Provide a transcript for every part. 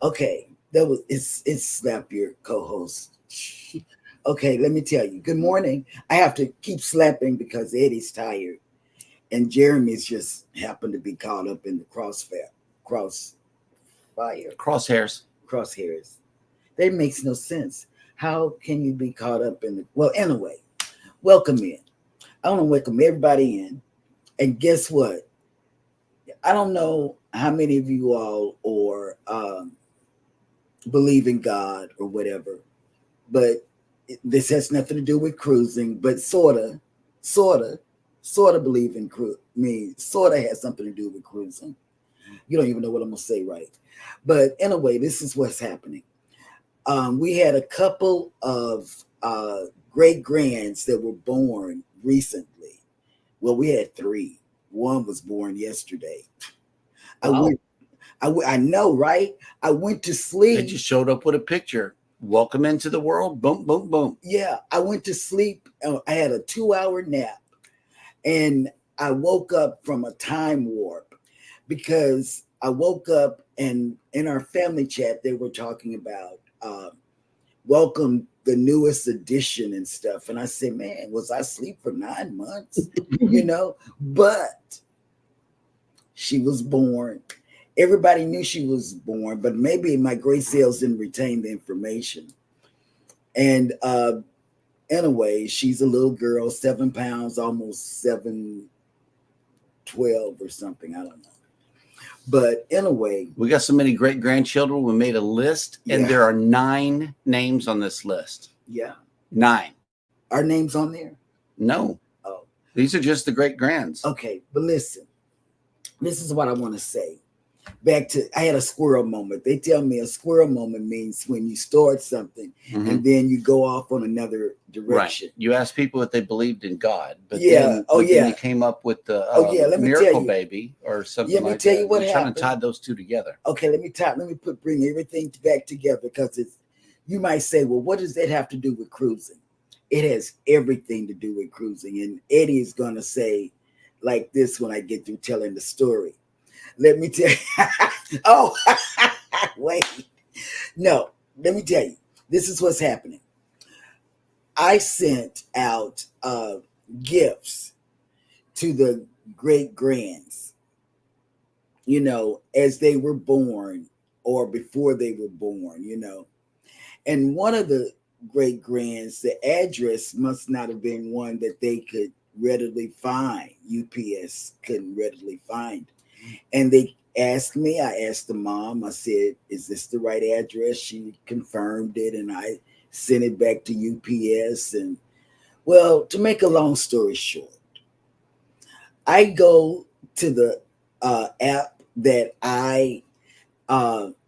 Okay, that was it's slap your co-host. Okay, let me tell you. Good morning. I have to keep slapping because Eddie's tired, and Jeremy's just happened to be caught up in the crossfire, Crosshairs. crosshairs. That makes no sense. How can you be caught up in the? Well, anyway, welcome in. I want to welcome everybody in. And guess what? I don't know how many of you all or believe in God or whatever, but this has nothing to do with cruising, but sorta believe in me. Sorta has something to do with cruising. You don't even know what I'm gonna say, right? But anyway, this is what's happening. We had a couple of great grands that were born recently. Well, we had three. One was born yesterday. I Wow. went. I know, right? I went to They sleep. just showed up with a picture. Welcome into the world. Boom, boom, boom. Yeah, I went to sleep. I had a 2 hour nap, and I woke up from a time warp because I woke up and in our family chat they were talking about welcome the newest edition and stuff, and I said, man, was I asleep for 9 months? But she was born. Everybody knew she was born, but maybe my gray cells didn't retain the information. And anyway, she's a little girl, 7 pounds, almost 7'12" or something. I don't know. But anyway, We got so many great grandchildren. We made a list, and yeah, there are 9 names on this list. yeah. 9. Our name's on there. No, Oh, these are just the great grands. okay. But listen, this is what I want to say. Back to I had a squirrel moment. They tell me a squirrel moment means when you start something and then you go off on another Right. direction. You asked people if they believed in God, but Yeah. then, Oh, but then yeah. you came up with the Oh, yeah. Let me tell miracle you. baby or something Let me like tell that. you what You're trying to tie happened. those two together. Okay, let me bring everything back together because it's you might say, well, what does that have to do with cruising? It has everything to do with cruising. And Eddie is gonna say like this when I get through telling the story. Let me tell you. Oh, wait. No, let me tell you. This is what's happening. I sent out gifts to the great grands, as they were born or before they were born. And one of the great grands, the address must not have been one that they could readily find. UPS couldn't readily find. And they asked me, I asked the mom, I said, is this the right address? She confirmed it, and I sent it back to UPS. And well, to make a long story short, I go to the app that I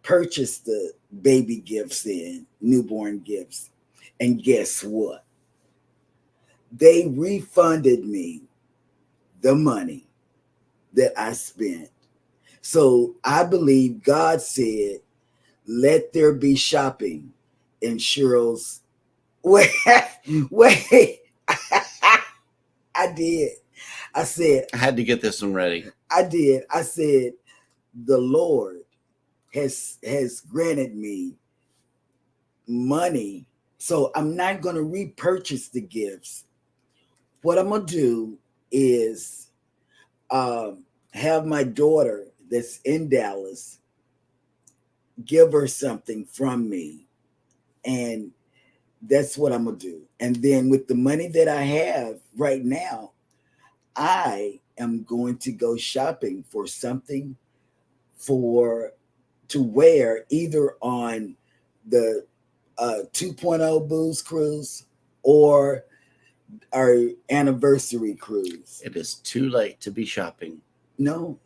purchased the baby gifts in, newborn gifts. And guess what? They refunded me the money that I spent. So I believe God said, let there be shopping in Cheryl's. Wait, wait. I did. I said, I had to get this one ready. I did. I said, the Lord has granted me money. So I'm not going to repurchase the gifts. What I'm going to do is have my daughter that's in Dallas give her something from me. And that's what I'm going to do. And then with the money that I have right now, I am going to go shopping for something for to wear either on the 2.0 booze cruise or our anniversary cruise. It is too late to be shopping. No,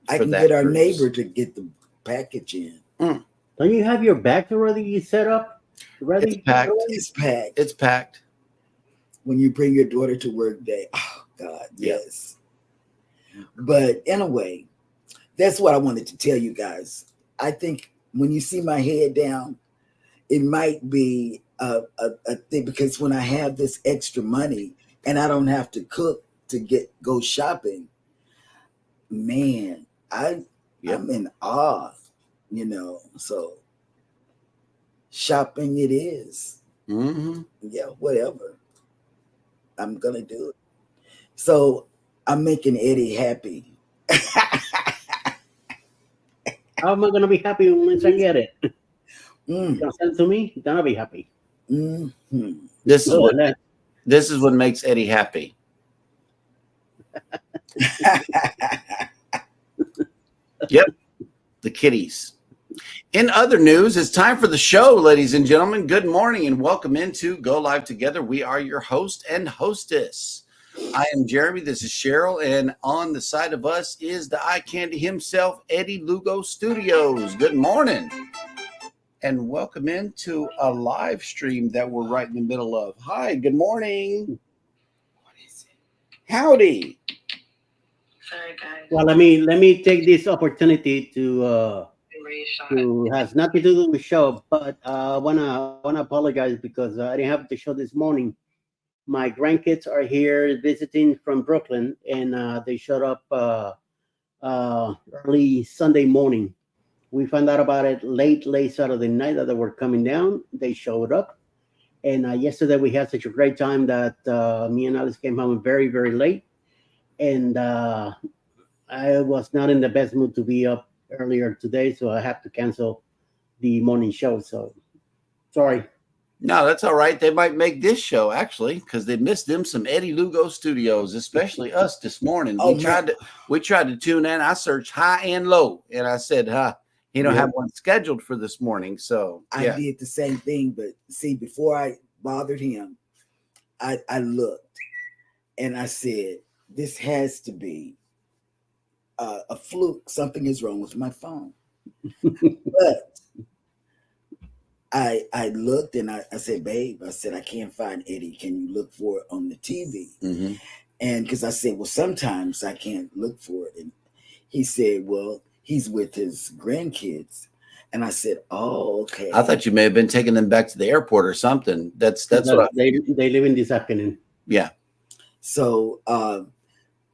I for can that get our cruise. neighbor to get the package in. Don't you have your bags already set up? Ready? It's packed. It's packed. It's packed. When you bring your daughter to work day. Oh God, Yeah. yes. But anyway, that's what I wanted to tell you guys. I think when you see my head down, it might be a thing because when I have this extra money and I don't have to cook to go shopping, man, Yep. I'm in awe, So shopping it is. Mm-hmm. Yeah, whatever. I'm gonna do it. So I'm making Eddie happy. How am I gonna be happy once I get it? Mm, Gonna send it to me? Then I'll be happy. mhm. This is Oh, what and then, this is what makes Eddie happy. Yep, the kitties. In other news, it's time for the show, ladies and gentlemen. Good morning and welcome into Go Live Together. We are your host and hostess. I am Jeremy. This is Cheryl. And on the side of us is the eye candy himself, Eddie Lugo Studios. Good morning. And welcome into a live stream that we're right in the middle of. Hi, good morning. What is it? Howdy. Sorry, guys. well, let me take this opportunity to has nothing to do with show, but I wanna apologize because I didn't have the show this morning. My grandkids are here visiting from Brooklyn, and they showed up early Sunday morning. We found out about it late Saturday night that they were coming down. They showed up, and yesterday we had such a great time that me and Alice came home very very late, and I was not in the best mood to be up earlier today, so I have to cancel the morning show. So sorry. No, that's all right. They might make this show actually because they missed them some Eddie Lugo Studios, especially us this morning. Oh, we tried to tune in. I searched high and low, and I said, he don't Yep. have one scheduled for this morning. So I yeah, did the same thing, but see, before I bothered him, I looked and I said, "This has to be a fluke. Something is wrong with my phone." But I looked and I said, "Babe," I said, "I can't find Eddie. Can you look for it on the TV?" mm-hmm. And because I said, "Well, sometimes I can't look for it," and he said, "Well, he's with his grandkids." And I said, "Oh, okay." I thought you may have been taking them back to the airport or something. That's what I They live in this afternoon. yeah. So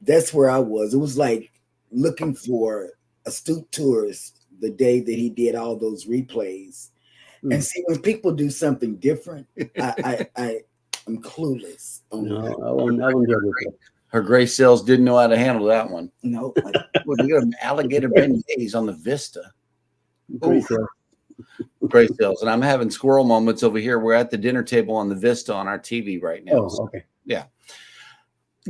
that's where I was. It was like looking for astute tourist the day that he did all those replays. And see, when people do something different, I'm clueless. No, I won't do it. Her gray cells didn't know how to handle that one. No, Well, you got alligator beignets on the Vista. Great show. Gray cells, and I'm having squirrel moments over here. We're at the dinner table on the Vista on our TV right now. Oh, okay. Yeah.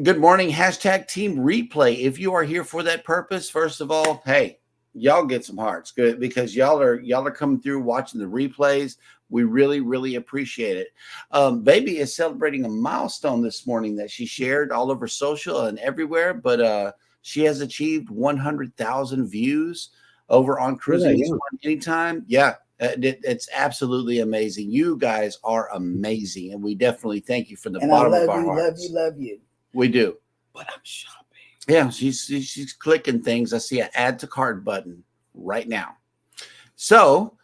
Good morning, hashtag team replay. If you are here for that purpose, first of all, hey, y'all get some hearts, good, because y'all are coming through watching the replays. We really, really appreciate it. Baby is celebrating a milestone this morning that she shared all over social and everywhere, but she has achieved 100,000 views over on Cruising Yeah. Anytime. Yeah, it's absolutely amazing. You guys are amazing, and we definitely thank you from the and I bottom love of our you, hearts. love you. We do. But I'm shopping. Yeah, she's clicking things. I see an add to cart button right now. So,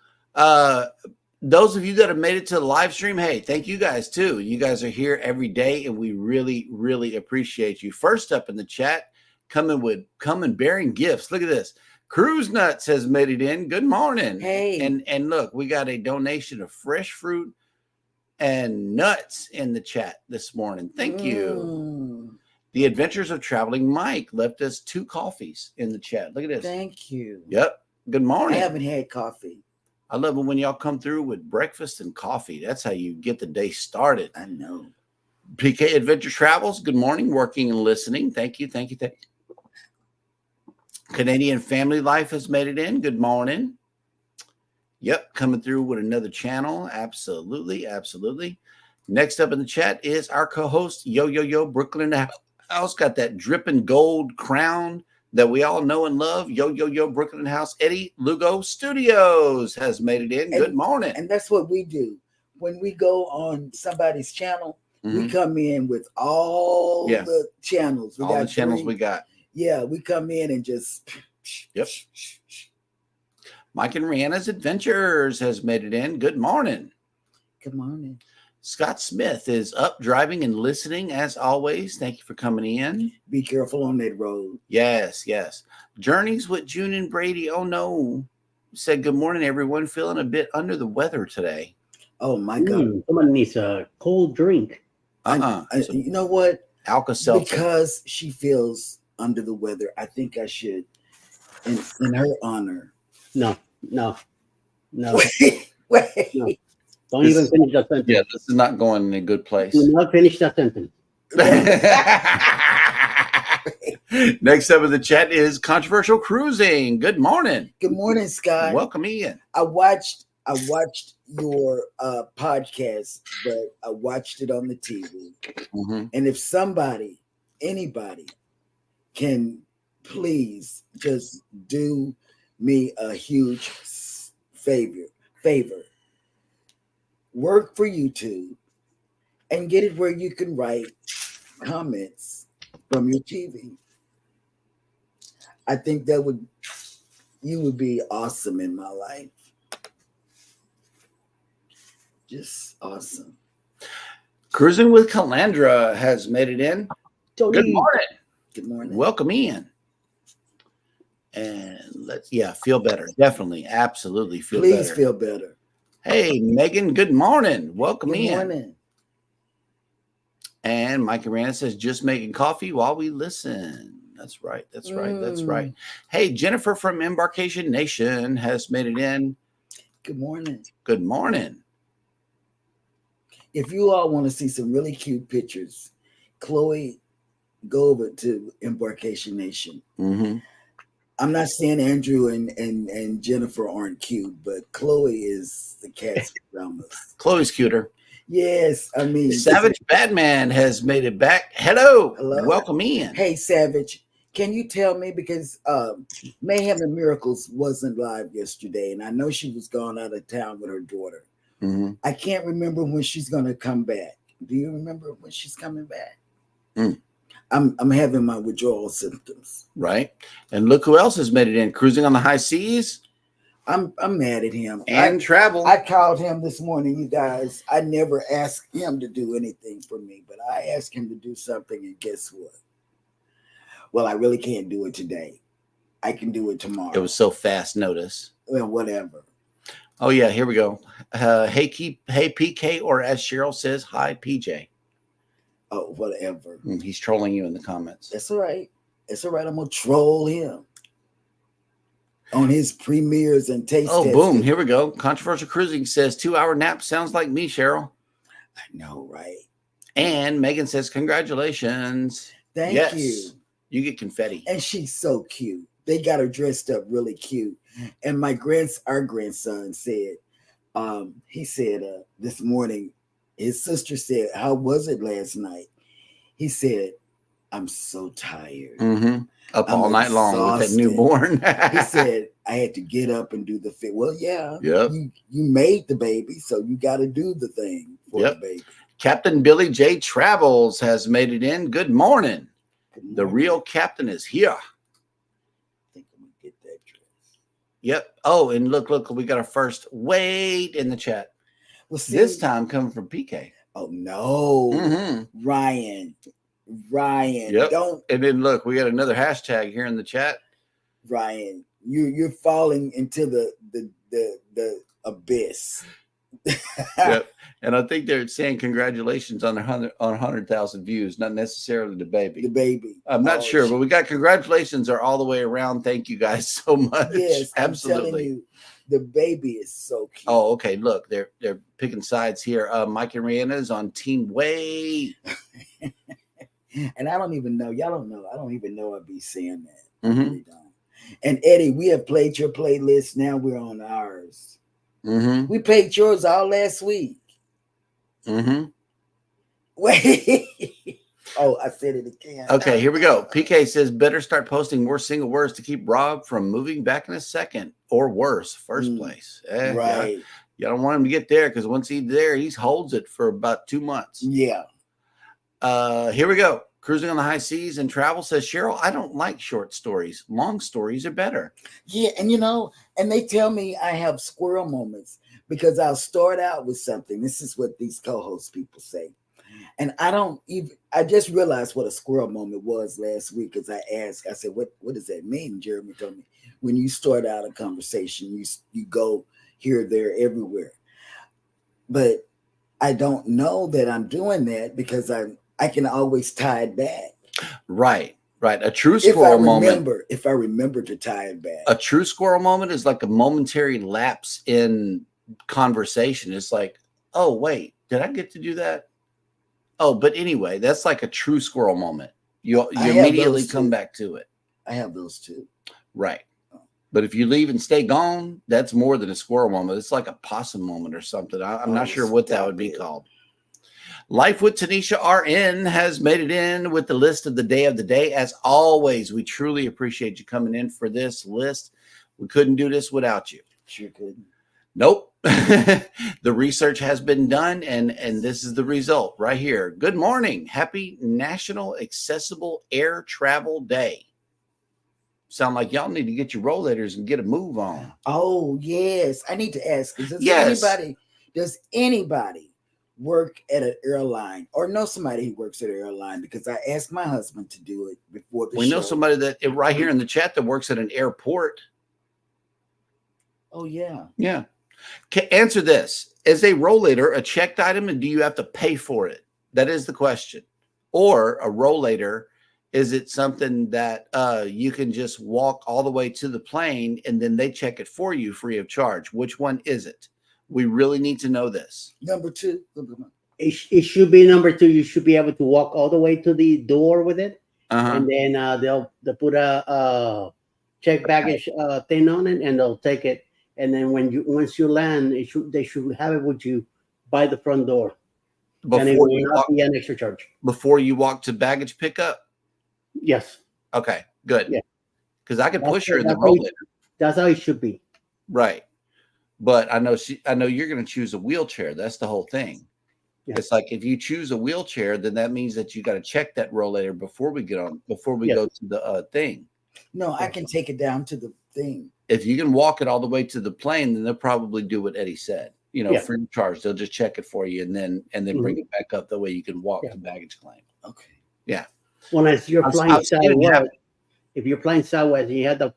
those of you that have made it to the live stream, hey, thank you guys too. You guys are here every day, and we really, really appreciate you. First up in the chat, coming bearing gifts. Look at this. Cruise Nuts has made it in. Good morning. Hey. And look, we got a donation of fresh fruit and nuts in the chat this morning. Thank you. The Adventures of Traveling Mike left us 2 coffees in the chat. Look at this. Thank you. Yep. Good morning. I haven't had coffee. I love it when y'all come through with breakfast and coffee. That's how you get the day started. I know. PK Adventure Travels, good morning, working and listening. Thank you. Canadian Family Life has made it in. Good morning. Yep, coming through with another channel. Absolutely. Next up in the chat is our co-host, Yo, Brooklyn House. Got that dripping gold crown that we all know and love. Yo, Brooklyn House. Eddie Lugo Studios has made it in. Good morning. And that's what we do. When we go on somebody's channel, we come in with all the channels. All the channels we got. Yeah, we come in and just. Yep. Mike and Rihanna's Adventures has made it in. Good morning. Good morning. Scott Smith is up, driving and listening as always. Thank you for coming in. Be careful on that road. Yes. Journeys with June and Brady. Oh no. said, "Good morning, everyone. Feeling a bit under the weather today." Oh my God. Someone needs a cold drink. So You know what? Alka-Seltzer. Because she feels under the weather, I think I should, in her honor. No. Wait. No. Don't even finish that sentence. Yeah, this is not going in a good place. Do not finish that sentence. Next up in the chat is Controversial Cruising. Good morning. Good morning, Sky. Welcome in. I watched your podcast, but I watched it on the TV. Mm-hmm. And if anybody can please just do me a huge favor, work for YouTube and get it where you can write comments from your TV. I think you would be awesome in my life. Just awesome. Cruising with Calandra has made it in. Tony. Good morning. Good morning. Welcome in. And feel better. Definitely. Absolutely feel better. Please feel better. Hey, Megan, good morning. Welcome Good in. morning. And Mike Arana says, just making coffee while we listen. That's right. That's right. Hey, Jennifer from Embarkation Nation has made it in. Good morning. Good morning. If you all want to see some really cute pictures, Chloe, go over to Embarkation Nation. Mm-hmm. I'm not saying Andrew and Jennifer aren't cute, but Chloe is the cat's pajamas. Chloe's cuter. Yes, I mean Savage Batman has made it back. Hello. Hello. Welcome in. Hey, Savage, can you tell me, because Mayhem and Miracles wasn't live yesterday, and I know she was gone out of town with her daughter. Mm-hmm. I can't remember when she's going to come back. Do you remember when she's coming back? I'm having my withdrawal symptoms. Right. And look who else has made it in. Cruising on the High Seas. I'm mad at him. And travel. I called him this morning, you guys. I never asked him to do anything for me, but I asked him to do something, and guess what? Well, I really can't do it today. I can do it tomorrow. It was so fast notice. Well, whatever. Oh, yeah. Here we go. Hey, PK, or as Cheryl says, hi, PJ. Oh, whatever. He's trolling you in the comments. That's all right. It's all right. I'm going to troll him on his premieres and taste testing. Boom. Here we go. Controversial Cruising says 2-hour nap sounds like me, Cheryl. I know, right? And Megan says, congratulations. Thank you. You get confetti. And she's so cute. They got her dressed up really cute. And our grandson said, he said this morning, his sister said, how was it last night? He said, I'm so tired. Mm-hmm. Up all night long with that newborn. He said, I had to get up and do the thing. Well, yeah. Yep. You made the baby, so you got to do the thing for the baby. Captain Billy J. Travels has made it in. Good morning. The real captain is here. I think I'm going to get that dress. Yep. Oh, and look, we got our first wait in the chat. Well, see, this time coming from PK. Oh, no. Mm-hmm. Ryan. Yep. Don't. And then look, we got another hashtag here in the chat. Ryan, you're falling into the abyss. Yep. And I think they're saying congratulations on 100,000 views, not necessarily the baby. The baby. I'm not sure, but we got congratulations are all the way around. Thank you guys so much. Yes, absolutely. I'm telling you, the baby is so cute. Oh, okay. Look, they're picking sides here. Mike and Rihanna is on Team Way. And I don't even know. Y'all don't know. I don't even know I'd be saying that. Mm-hmm. I really don't. And Eddie, we have played your playlist. Now we're on ours. Mm-hmm. We played yours all last week. Mm-hmm. Wait. Oh, I said it again. Okay, here we go. PK says, better start posting more single words to keep Rob from moving back in a second, or worse, first place. Right. You don't want him to get there, because once he's there, he holds it for about 2 months. Yeah. Here we go. Cruising on the High Seas and Travel says, Cheryl, I don't like short stories. Long stories are better. Yeah, and and they tell me I have squirrel moments because I'll start out with something. This is what these co-host people say. And I just realized what a squirrel moment was last week, because I asked, I said, what does that mean? Jeremy told me. When you start out a conversation, you go here, there, everywhere. But I don't know that I'm doing that because I can always tie it back. Right. A true squirrel moment. If I remember to tie it back. A true squirrel moment is like a momentary lapse in conversation. It's like, oh, wait, did I get to do that? Oh, but anyway, that's like a true squirrel moment. You immediately come back to it. I have those too. Right. But if you leave and stay gone, that's more than a squirrel moment. It's like a possum moment or something. I'm not sure what that would be called. Life with Tanisha RN has made it in with the list of the day of the day. As always, we truly appreciate you coming in for this list. We couldn't do this without you. Sure couldn't. Nope. The research has been done, and this is the result right here. Good morning. Happy National Accessible Air Travel Day. Sound like y'all need to get your rollators and get a move on. Oh, yes. I need to ask, does anybody work at an airline or know somebody who works at an airline? Because I asked my husband to do it before the show. We know somebody that right here in the chat that works at an airport. Oh, yeah. Yeah. Answer this. Is a rollator a checked item, and do you have to pay for it? That is the question. Or a rollator, is it something that you can just walk all the way to the plane and then they check it for you free of charge? Which one is it? We really need to know this. Number two. It should be number two. You should be able to walk all the way to the door with it. And then they'll put a check baggage thing on it, and they'll take it. And then once you land, they should have it with you by the front door. And it will not be an extra charge. Before you walk to baggage pickup? Yes. Okay, good. Yeah. Because I can push her in the rollator. That's how it should be. Right. But I know you're going to choose a wheelchair. That's the whole thing. Yeah. It's like if you choose a wheelchair, then that means that you got to check that rollator before we go to the thing. No, I can take it down to the thing. If you can walk it all the way to the plane, then they'll probably do what Eddie said. Free of charge. They'll just check it for you and then bring it back up. That way you can walk the baggage claim. Okay. Yeah. Well, as you're flying sideways, if you're flying sideways and you have the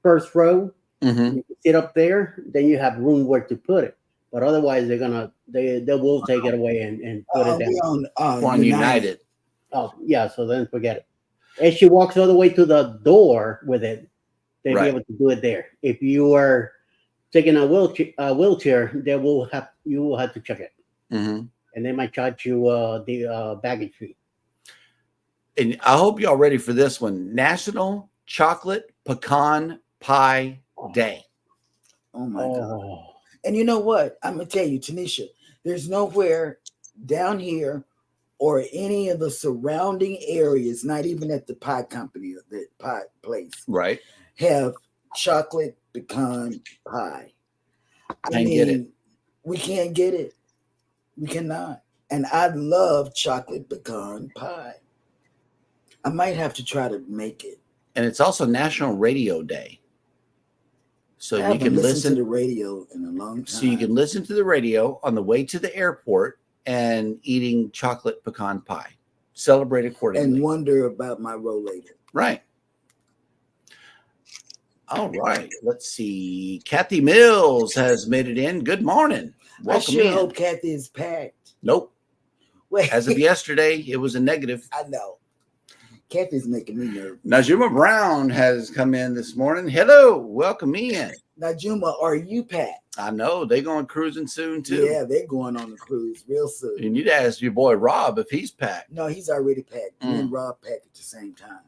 first row, you sit up there, then you have room where to put it. But otherwise, they will take it away and put it down. On United. Oh, yeah. So then forget it. As she walks all the way to the door with it, they'll be able to do it there. If you are taking a wheelchair, you will have to check it, and they might charge you the baggage fee. And I hope y'all ready for this one. National Chocolate Pecan Pie Day. Oh my God. And you know what? I'm going to tell you, Tanisha, there's nowhere down here or any of the surrounding areas, not even at the pie company or the pie place, right, have chocolate pecan pie. I mean, get it. We can't get it. We cannot. And I love chocolate pecan pie. I might have to try to make it. And it's also National Radio Day. So you can listen to the radio in a long time. So you can listen to the radio on the way to the airport and eating chocolate pecan pie. Celebrate accordingly. And wonder about my rollator. Right. All right. Let's see. Kathy Mills has made it in. Good morning. Welcome I sure hope Kathy is packed. Nope. Wait. As of yesterday, it was a negative. I know. Kathy's making me nervous. Najuma Brown has come in this morning. Hello. Welcome in. Najuma, are you packed? I know. They're going cruising soon, too. Yeah, they're going on the cruise real soon. You need to ask your boy Rob if he's packed. No, he's already packed. Me and Rob pack at the same time.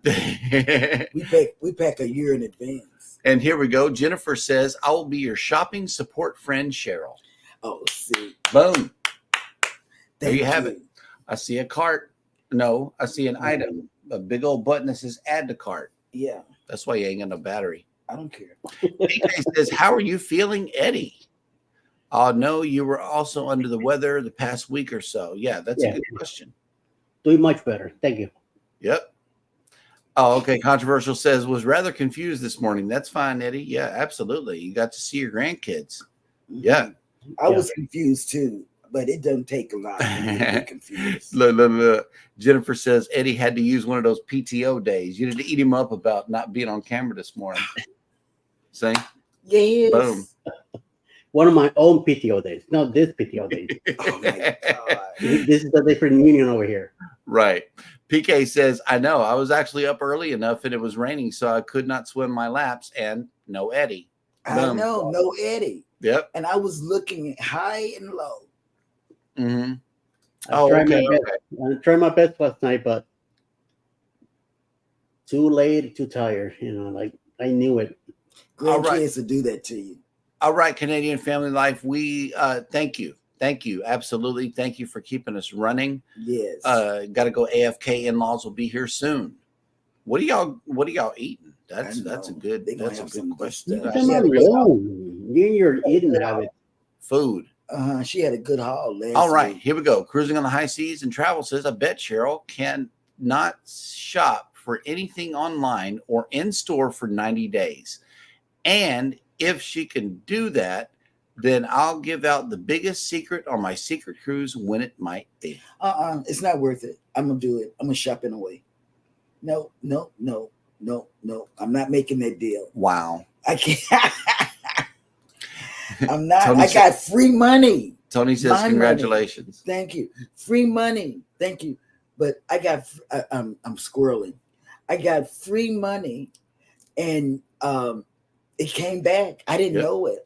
we pack a year in advance. And here we go. Jennifer says, I will be your shopping support friend, Cheryl. Oh, see. Boom. There you have it. I see a cart. No, I see an item. A big old button that says add to cart. Yeah. That's why you ain't got no battery. I don't care. DJ says, how are you feeling, Eddie? Oh, no, you were also under the weather the past week or so. Yeah, that's a good question. Doing much better. Thank you. Yep. Oh, okay. Controversial says, was rather confused this morning. That's fine, Eddie. Yeah, absolutely. You got to see your grandkids. Yeah. I was confused too, but it doesn't take a lot to get confused. Look. Jennifer says, Eddie had to use one of those PTO days. You need to eat him up about not being on camera this morning. See? Yes. Boom. One of my own PTO days, not this PTO days. Oh my God. This is a different union over here. Right. PK says, I know. I was actually up early enough and it was raining, so I could not swim my laps and no eddy. I know, no Eddie. Yep. And I was looking high and low. Mm-hmm. I tried my best last night, but too late, too tired. Like I knew it. All right. Grandkids will do that to you. All right, Canadian Family Life, we thank you. Thank you. Absolutely. Thank you for keeping us running. Yes. Got to go AFK. In-laws will be here soon. What are y'all eating? That's a good question. Your eating habit. Food. She had a good haul last All right, week. here we go. Cruising on the high seas and travel says, I bet Cheryl can not shop for anything online or in store for 90 days. And if she can do that, then I'll give out the biggest secret on my secret cruise when it might be. It's not worth it. I'm gonna do it. I'm gonna shop in away. No. I'm not making that deal. Wow. I can't. I'm not. I got free money. Tony says, My congratulations. Money. Thank you. Free money. Thank you. But I'm squirreling. I got free money, and it came back. I didn't know it.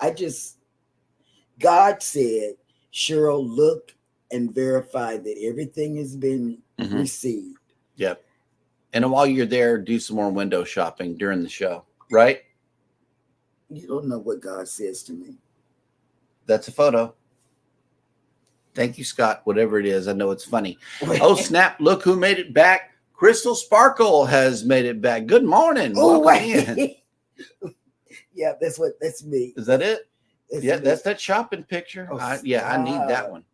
God said, Cheryl, look and verify that everything has been received. Yep. And while you're there, do some more window shopping during the show, right? You don't know what God says to me. That's a photo. Thank you, Scott. Whatever it is, I know it's funny. Oh, snap. Look who made it back. Crystal Sparkle has made it back. Good morning. Oh, welcome in. Yeah, that's me. Is that it? That's yeah, me. that's that shopping picture. I need that one.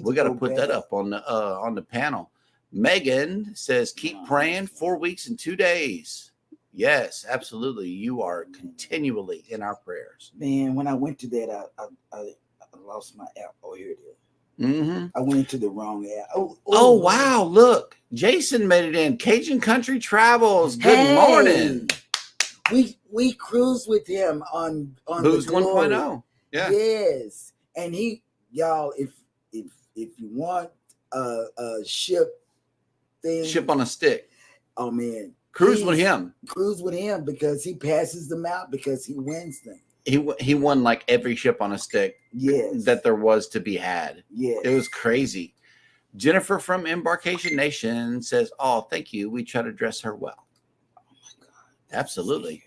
We got to put that up on the panel. Megan says, keep praying. 4 weeks and 2 days. Yes, absolutely. You are continually in our prayers. Man, when I went to that, I lost my app. Oh, here it is. Mm-hmm. I went into the wrong app. Oh, wow. Look, Jason made it in. Cajun Country Travels. Good morning. We cruised with him on Booze the Glory. 1.0. Yeah. Yes. And y'all, if you want a ship thing. Ship on a stick. Oh, man. Cruise with him because he passes them out because he wins them. He won like every ship on a stick that there was to be had. Yeah, it was crazy. Jennifer from Embarkation Nation says, "Oh, thank you. We try to dress her well." Oh my God, absolutely.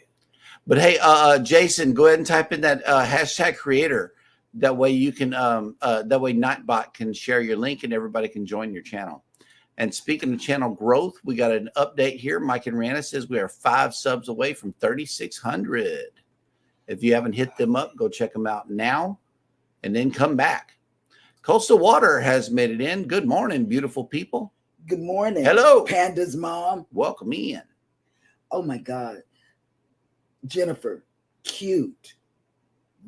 But hey, Jason, go ahead and type in that hashtag creator. That way you can that way Nightbot can share your link and everybody can join your channel. And speaking of channel growth, we got an update here. Mike and Rihanna says we are 5 subs away from 3,600. If you haven't hit them up, go check them out now and then come back. Coastal Water has made it in. Good morning, beautiful people. Good morning. Hello. Panda's mom. Welcome in. Oh, my God. Jennifer, cute.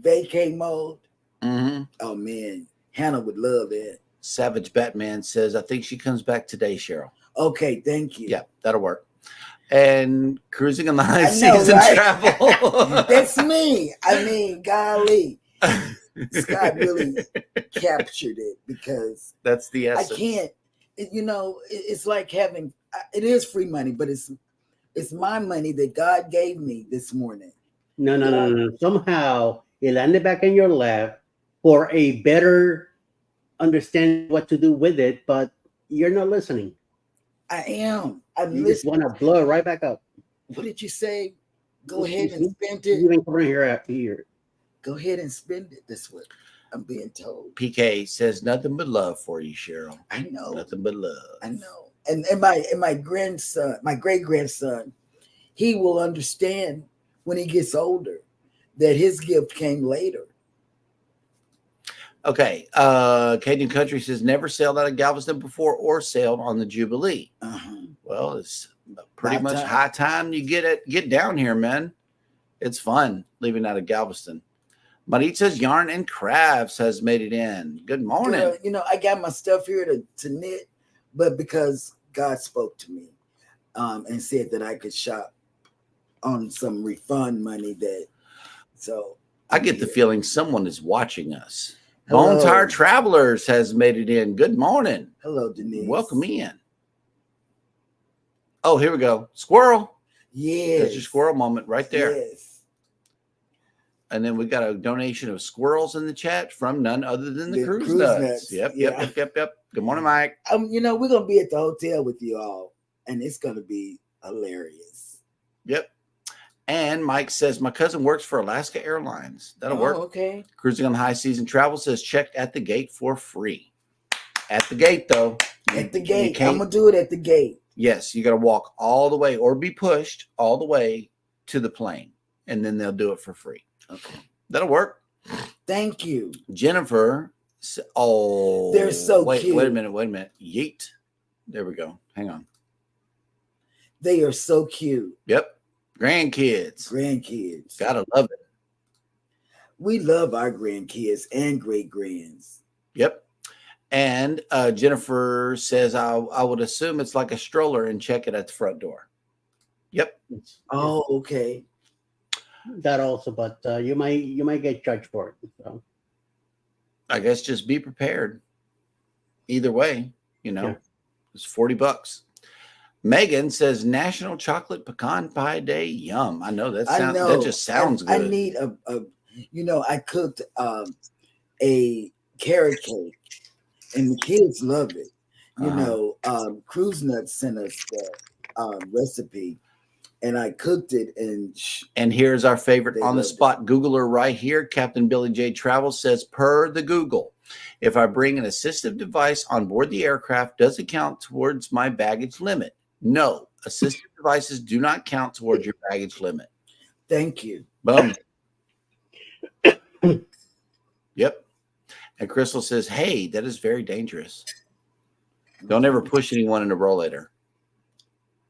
Vacay mode. Mm-hmm. Oh, man. Hannah would love that. Savage Batman says, I think she comes back today, Cheryl. Okay, thank you. Yeah, that'll work. And cruising on the high seas and travel. That's me. I mean, golly. Scott really captured it because that's the essence. I can't, it's like having, it is free money, but it's my money that God gave me this morning. No. Somehow it landed back in your lap for a better understand what to do with it, but you're not listening. I am. You just want to blow it right back up. What did you say? Go ahead and spend it. You ain't coming here. Go ahead and spend it. That's what I'm being told. PK says nothing but love for you, Cheryl. I know. Nothing but love. I know. And my grandson, my great grandson, he will understand when he gets older that his gift came later. Okay. Cajun Country says never sailed out of Galveston before or sailed on the Jubilee. Well, it's pretty much high time you get down here, man. It's fun leaving out of Galveston. Maritza's Yarn and Crafts has made it in. Good morning. Girl, I got my stuff here to knit, but because God spoke to me and said that I could shop on some refund money that So I get the feeling someone is watching us. Hello. Bone Tire Travelers has made it in. Good morning. Hello, Denise. Welcome in. Oh, here we go. Squirrel. Yes. There's your squirrel moment right there. Yes. And then we got a donation of squirrels in the chat from none other than the Cruise Cruise Nuts. Nuts. Yep. Yeah. Good morning, Mike. We're gonna be at the hotel with you all, and it's gonna be hilarious. Yep. And Mike says, my cousin works for Alaska Airlines. That'll work. Okay. Cruising on High Season Travel says checked at the gate for free. At the gate, though. At the gate. I'm going to do it at the gate. Yes. You got to walk all the way or be pushed all the way to the plane. And then they'll do it for free. Okay. That'll work. Thank you. Jennifer. Oh. They're so cute. Wait a minute. Yeet. There we go. Hang on. They are so cute. Yep. Grandkids. Gotta love it. We love our grandkids and great grands. Yep. And Jennifer says, I would assume it's like a stroller and check it at the front door. Yep. Oh, okay. That also, but you might get charged for it. So. I guess just be prepared. Either way, It's $40. Megan says National Chocolate Pecan Pie Day. Yum. I know that just sounds good. I need I cooked a carrot cake and the kids love it. Cruise Nuts sent us the recipe and I cooked it and here's our favorite on the spot Googler right here. Captain Billy J Travel says, per the Google, if I bring an assistive device on board the aircraft, does it count towards my baggage limit? No, assistive devices do not count towards your baggage limit. Thank you. Boom. Yep. And Crystal says, hey, that is very dangerous. Don't ever push anyone in a rollator.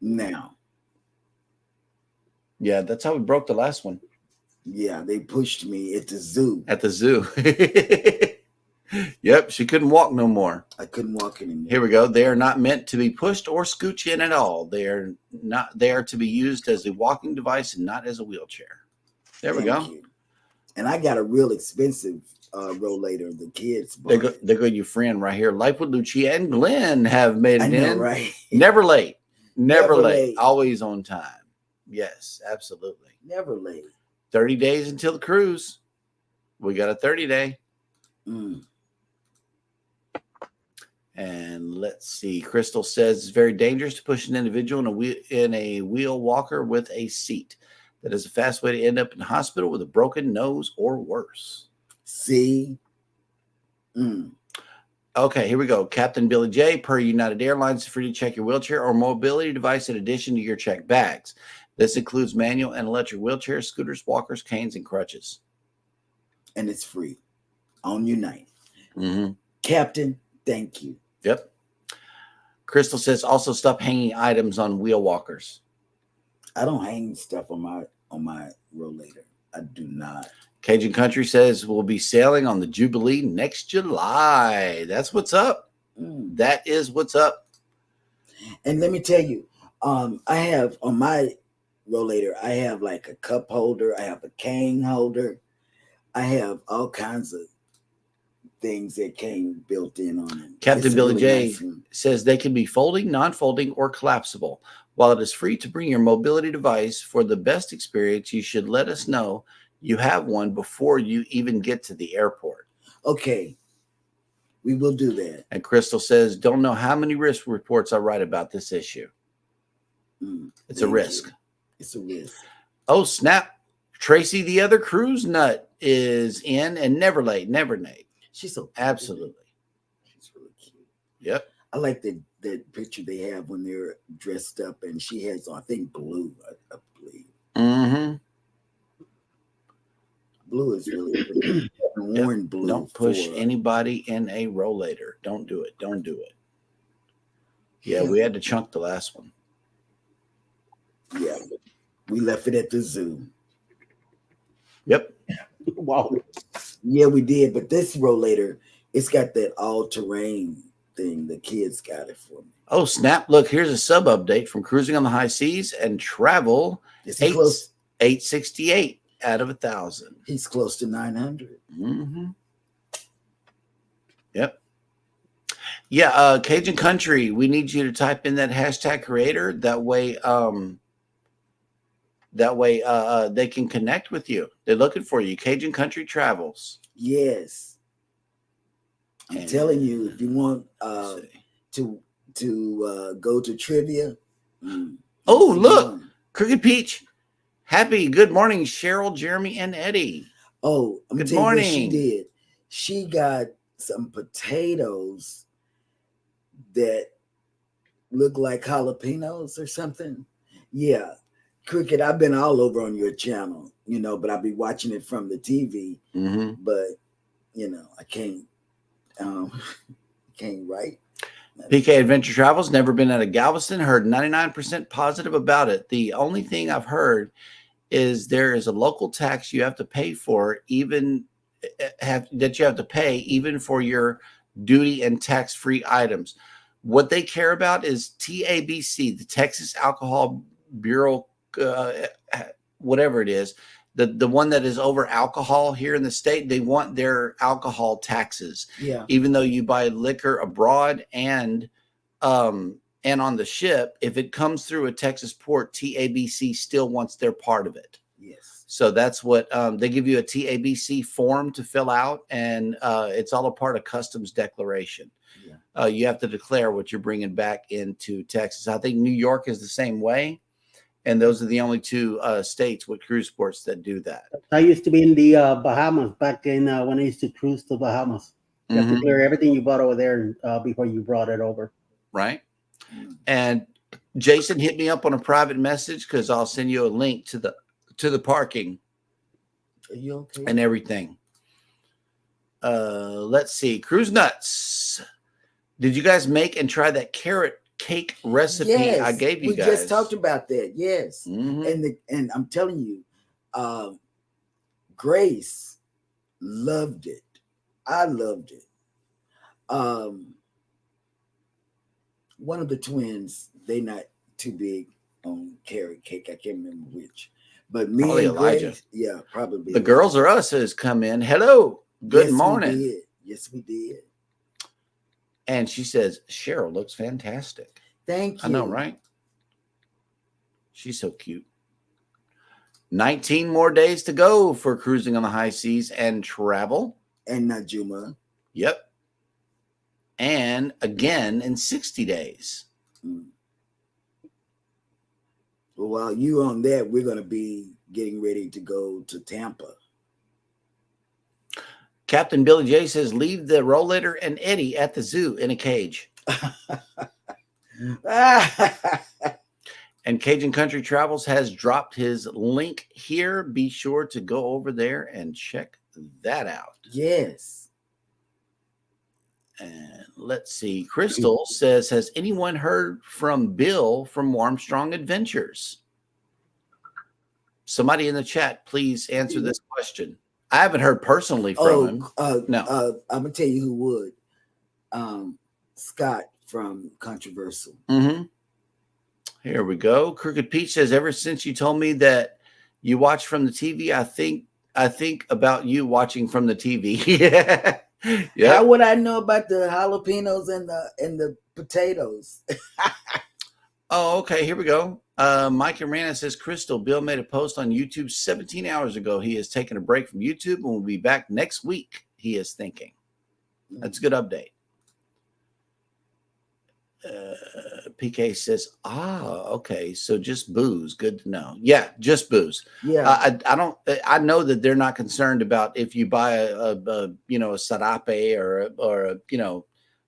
Now. Yeah, that's how we broke the last one. Yeah, they pushed me at the zoo. Yep, she couldn't walk no more. I couldn't walk anymore. Here we go. They are not meant to be pushed or scooch in at all. They are to be used as a walking device and not as a wheelchair. There we go. You. And I got a real expensive rollator. The kids bought. There go your friend right here. Life with Lucia and Glenn have made it in. Right? Never late. Never late. Always on time. Yes, absolutely. Never late. 30 days until the cruise. We got a 30-day. And let's see. Crystal says it's very dangerous to push an individual in a wheel walker with a seat. That is a fast way to end up in the hospital with a broken nose or worse. See? Okay, here we go. Captain Billy J, per United Airlines, free to check your wheelchair or mobility device in addition to your checked bags. This includes manual and electric wheelchairs, scooters, walkers, canes, and crutches. And it's free on Unite. Mm-hmm. Captain, thank you. Yep. Crystal says also stop hanging items on wheel walkers. I don't hang stuff on my rollator. I do not. Cajun Country says we'll be sailing on the Jubilee next July. That's what's up. That is what's up. And let me tell you, I have on my rollator, I have like a cup holder, I have a cane holder, I have all kinds of things that came built in on it. Captain Billy J says they can be folding, non-folding, or collapsible. While it is free to bring your mobility device for the best experience, you should let us know you have one before you even get to the airport. Okay. We will do that. And Crystal says, don't know how many risk reports I write about this issue. It's a risk. It's a risk. Oh, snap. Tracy, the other cruise nut, is in and never late, never late. She's so cute. Absolutely. She's really cute. Yep. I like the picture they have when they're dressed up, and she has, I think, blue, I believe. Mm-hmm. Blue is really pretty. Worn blue. Don't push anybody in a rollator. Don't do it. Don't do it. Yeah, we had to chunk the last one. Yeah, we left it at the zoo. Yep. Wow. Yeah, we did. But this rollator, it's got that all-terrain thing. The kids got it for me. Oh, snap. Look, here's a sub update from Cruising on the High Seas and Travel 868. out of 1,000. He's close to 900. Mm-hmm. Yep. Yeah, Cajun Country, we need you to type in that hashtag creator. That way they can connect with you. They're looking for you. Cajun Country Travels. Yes. I'm telling you, if you want to go to trivia. Oh, look, Crooked Peach. Happy good morning, Cheryl, Jeremy, and Eddie. Oh, I'm good tell you morning. What she did. She got some potatoes that look like jalapenos or something. Yeah. Cricket, I've been all over on your channel, but I'll be watching it from the TV. Mm-hmm. But, I can't write. PK Adventure Travels, never been out of Galveston, heard 99% positive about it. The only thing I've heard is there is a local tax you have to pay for, even for your duty and tax-free items. What they care about is TABC, the Texas Alcohol Bureau, whatever it is, the one that is over alcohol here in the state. They want their alcohol taxes. Yeah. Even though you buy liquor abroad and on the ship, if it comes through a Texas port, TABC still wants their part of it. Yes. So that's what they give you, a TABC form to fill out, and it's all a part of customs declaration. Yeah. You have to declare what you're bringing back into Texas. I think New York is the same way. And those are the only two states with cruise ports that do that. I used to be in the Bahamas back in when I used to cruise to Bahamas. You have to clear everything you bought over there before you brought it over. Right. And Jason hit me up on a private message because I'll send you a link to the parking. Are you okay? And everything. Let's see. Cruise Nuts. Did you guys make and try that carrot cake recipe I gave you guys? We just talked about that. Yes. Mm-hmm. And I'm telling you, Grace loved it. I loved it. One of the twins, they not too big on carrot cake. I can't remember which. But me probably and Elijah. Grace, yeah, probably. The Girls Are Us has come in. Hello. Good morning. Yes, we did. And she says, Cheryl looks fantastic. Thank you. I know, right? She's so cute. 19 more days to go for cruising on the high seas and travel. And Najuma. Yep. And again in 60 days. Well, while you're on that, we're going to be getting ready to go to Tampa. Captain Billy J says, leave the Rollator and Eddie at the zoo in a cage. And Cajun Country Travels has dropped his link here. Be sure to go over there and check that out. Yes. And let's see. Crystal says, has anyone heard from Bill from Armstrong Adventures? Somebody in the chat, please answer this question. I haven't heard personally from him. No. I'm going to tell you who would. Scott from Controversial. Mm-hmm. Here we go. Crooked Pete says, ever since you told me that you watch from the TV, I think about you watching from the TV. Yeah. How would I know about the jalapenos and the potatoes? Oh, okay. Here we go. Mike Arana says, Crystal, Bill made a post on YouTube 17 hours ago. He has taken a break from YouTube and will be back next week, he is thinking. That's a good update. PK says, okay, so just booze. Good to know. Yeah, just booze. Yeah. I know that they're not concerned about if you buy a sarape or a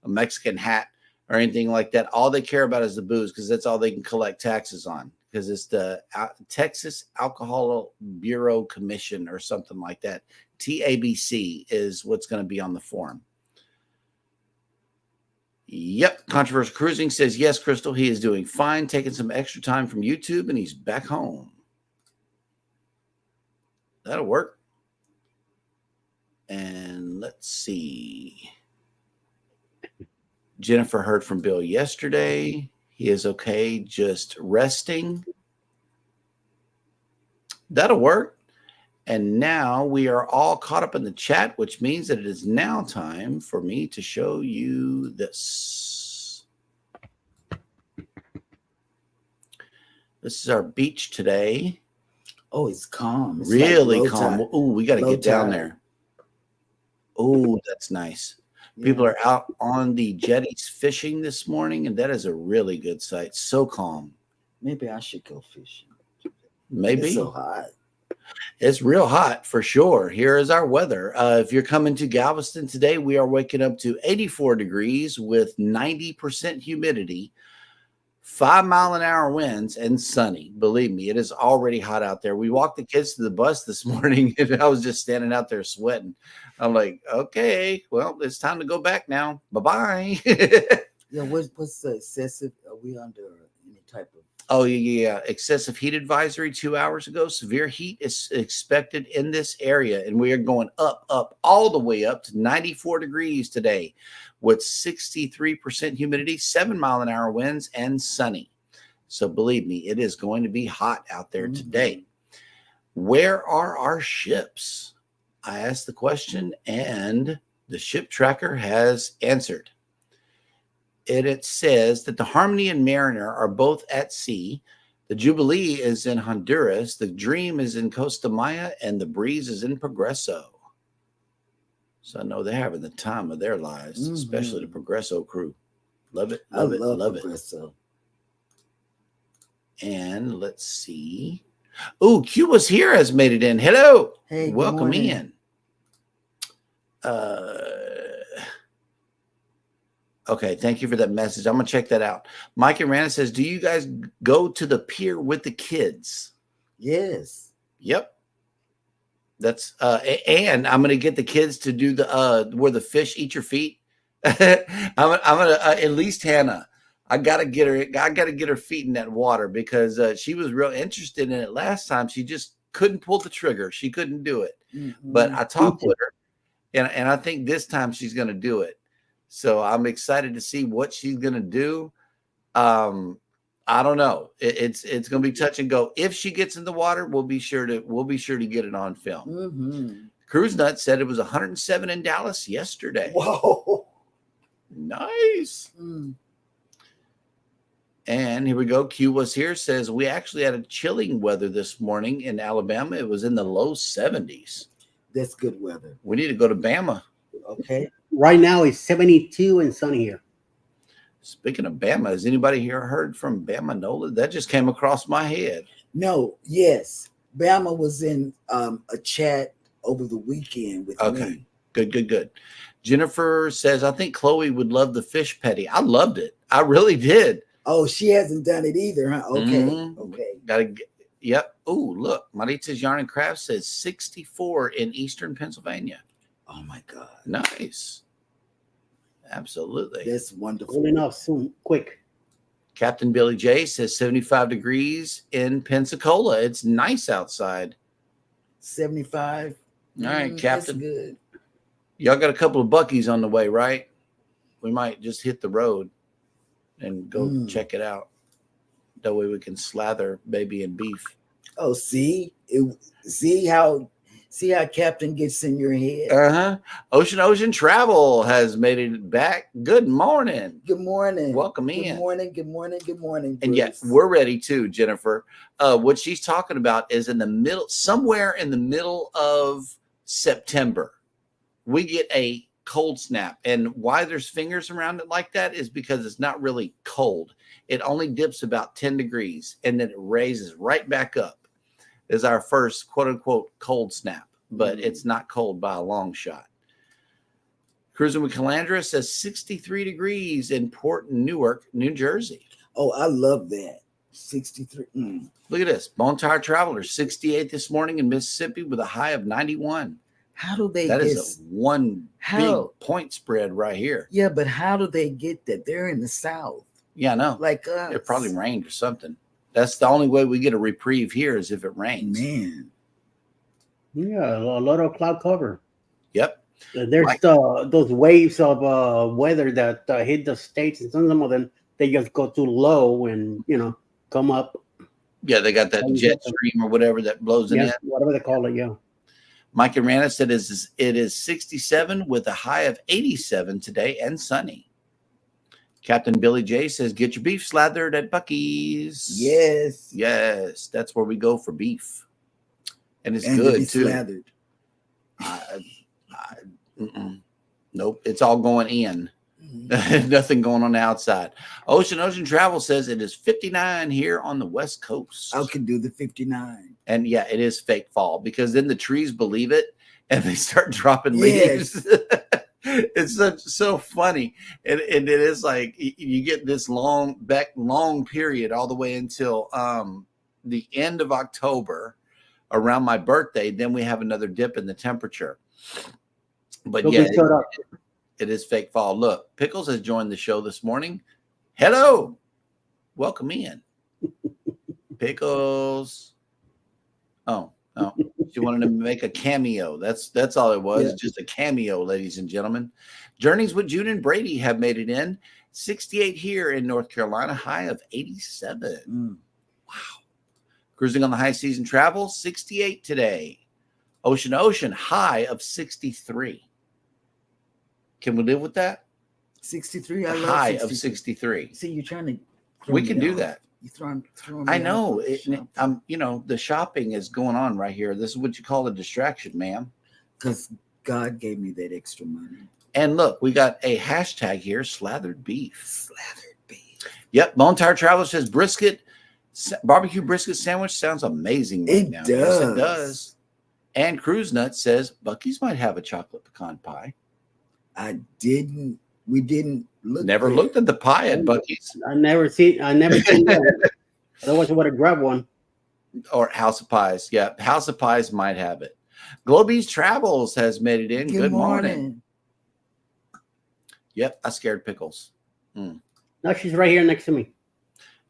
Mexican hat or anything like that. All they care about is the booze, because that's all they can collect taxes on, because it's the Texas Alcohol Bureau Commission or something like that. TABC is what's going to be on the form. Yep. Controversial Cruising says, yes, Crystal, he is doing fine, taking some extra time from YouTube, and he's back home. That'll work. And let's see. Jennifer heard from Bill yesterday. He is okay, just resting. That'll work. And now we are all caught up in the chat, which means that it is now time for me to show you this. This is our beach today. Oh, it's calm. It's Really like calm. tide. Oh, we got to Low get down tide. there. Oh, that's nice. Yeah. People are out on the jetties fishing this morning, and that is a really good sight. So calm. Maybe I should go fishing. Maybe. It's so hot. It's real hot for sure. Here is our weather. If you're coming to Galveston today, we are waking up to 84 degrees with 90% humidity, 5-mile-an-hour winds, and sunny. Believe me, it is already hot out there. We walked the kids to the bus this morning, and I was just standing out there sweating. I'm like, okay, well, it's time to go back now. Bye-bye. Yeah, what's the excessive? Are we under any type of? Oh, yeah. Excessive heat advisory 2 hours ago. Severe heat is expected in this area, and we are going up, all the way up to 94 degrees today with 63% humidity, 7-mile-an-hour winds, and sunny. So believe me, it is going to be hot out there today. Where are our ships? I asked the question, and the ship tracker has answered. It says that the Harmony and Mariner are both at sea. The Jubilee is in Honduras. The Dream is in Costa Maya, and the Breeze is in Progreso. So I know they're having the time of their lives, especially the Progreso crew. Love it, I love Progreso. And let's see. Oh, Cuba's here has made it in. Hello. Hey, welcome in. Okay, thank you for that message. I'm going to check that out. Mike and Rana says, do you guys go to the pier with the kids? Yes. Yep. That's and I'm going to get the kids to do the where the fish eat your feet. I'm going to at least Hannah. I got to get her feet in that water because she was real interested in it last time. She just couldn't pull the trigger. She couldn't do it. But I talked with her and I think this time she's going to do it. So I'm excited to see what she's going to do. I don't know. It's going to be touch and go. If she gets in the water, we'll be sure to get it on film. Cruise Nut said it was 107 in Dallas yesterday. Whoa. Nice. And here we go. Q was here, says we actually had a chilling weather this morning in Alabama. It was in the low 70s. That's good weather. We need to go to Bama. Okay. Right now it's 72 and sunny here. Speaking of Bama, has anybody here heard from Bama Nola? That just came across my head. No, yes. Bama was in a chat over the weekend with me. Good. Jennifer says, I think Chloe would love the fish petty. I loved it. I really did. Oh, she hasn't done it either, huh? Okay. Yep. Oh, look. Maritza's Yarn and Craft says 64 in Eastern Pennsylvania. Oh, my God. Nice. Absolutely. That's wonderful. Cooling off soon, quick. Captain Billy J says 75 degrees in Pensacola. It's nice outside. 75. All right, Captain. That's good. Y'all got a couple of Buc-ee's on the way, right? We might just hit the road and go check it out. That way we can slather baby and beef. Oh, see how Captain gets in your head. Ocean Travel has made it back. Good morning. Good morning. Welcome in. Good morning. Bruce. And yes, we're ready too, Jennifer. What she's talking about is somewhere in the middle of September, we get a cold snap. And why there's fingers around it like that is because it's not really cold. It only dips about 10 degrees and then it raises right back up. Is our first quote unquote cold snap, but it's not cold by a long shot. Cruising with Calandra says 63 degrees in Port Newark, New Jersey. Oh, I love that. 63. Look at this. Bone Tire Traveler 68 this morning in Mississippi with a high of 91. How do they That is big point spread right here. Yeah, but how do they get that? They're in the South. Yeah, I know. Like us. It probably rained or something. That's the only way we get a reprieve here is if it rains. Man. Yeah, a lot of cloud cover. Yep. There's those waves of weather that hit the States, and some of them, they just go too low and, come up. Yeah, they got that jet stream or whatever that blows it in. Whatever they call it, yeah. Mike and Rana said it is 67 with a high of 87 today and sunny. Captain Billy J says, get your beef slathered at Buc-ee's. Yes. Yes, that's where we go for beef. And it's And to good, be too. slathered. Nope, it's all going in. Nothing going on the outside. Ocean Travel says it is 59 here on the West Coast. I could do the 59. And yeah, it is fake fall because then the trees believe it and they start dropping leaves. Yes. It's so funny. And it is like you get this long period all the way until the end of October around my birthday. Then we have another dip in the temperature. But yeah, it is fake fall. Look, Pickles has joined the show this morning. Hello. Welcome in. Pickles. Oh, she wanted to make a cameo. That's all it was. Yeah. Just a cameo, ladies and gentlemen. Journeys with June and Brady have made it in. 68 here in North Carolina, high of 87. Wow. Cruising on the high season travel, 68 today. Ocean, high of 63. Can we live with that? 63. I love high 63. of 63. See, you're trying to. We can do that. You throwing I know. The shopping is going on right here. This is what you call a distraction, ma'am. Because God gave me that extra money. And look, we got a hashtag here: slathered beef. Slathered beef. Yep. Bone Tire Traveler says barbecue brisket sandwich sounds amazing. Right now. Does. Yes, it does. And Cruise Nut says Buc-ee's might have a chocolate pecan pie. We didn't look. Never looked at the pie at Buc-ee's. I never seen that. Otherwise I would have grabbed one. Or House of Pies. Yeah, House of Pies might have it. Globies Travels has made it in. Good morning. Yep, I scared Pickles. No, she's right here next to me.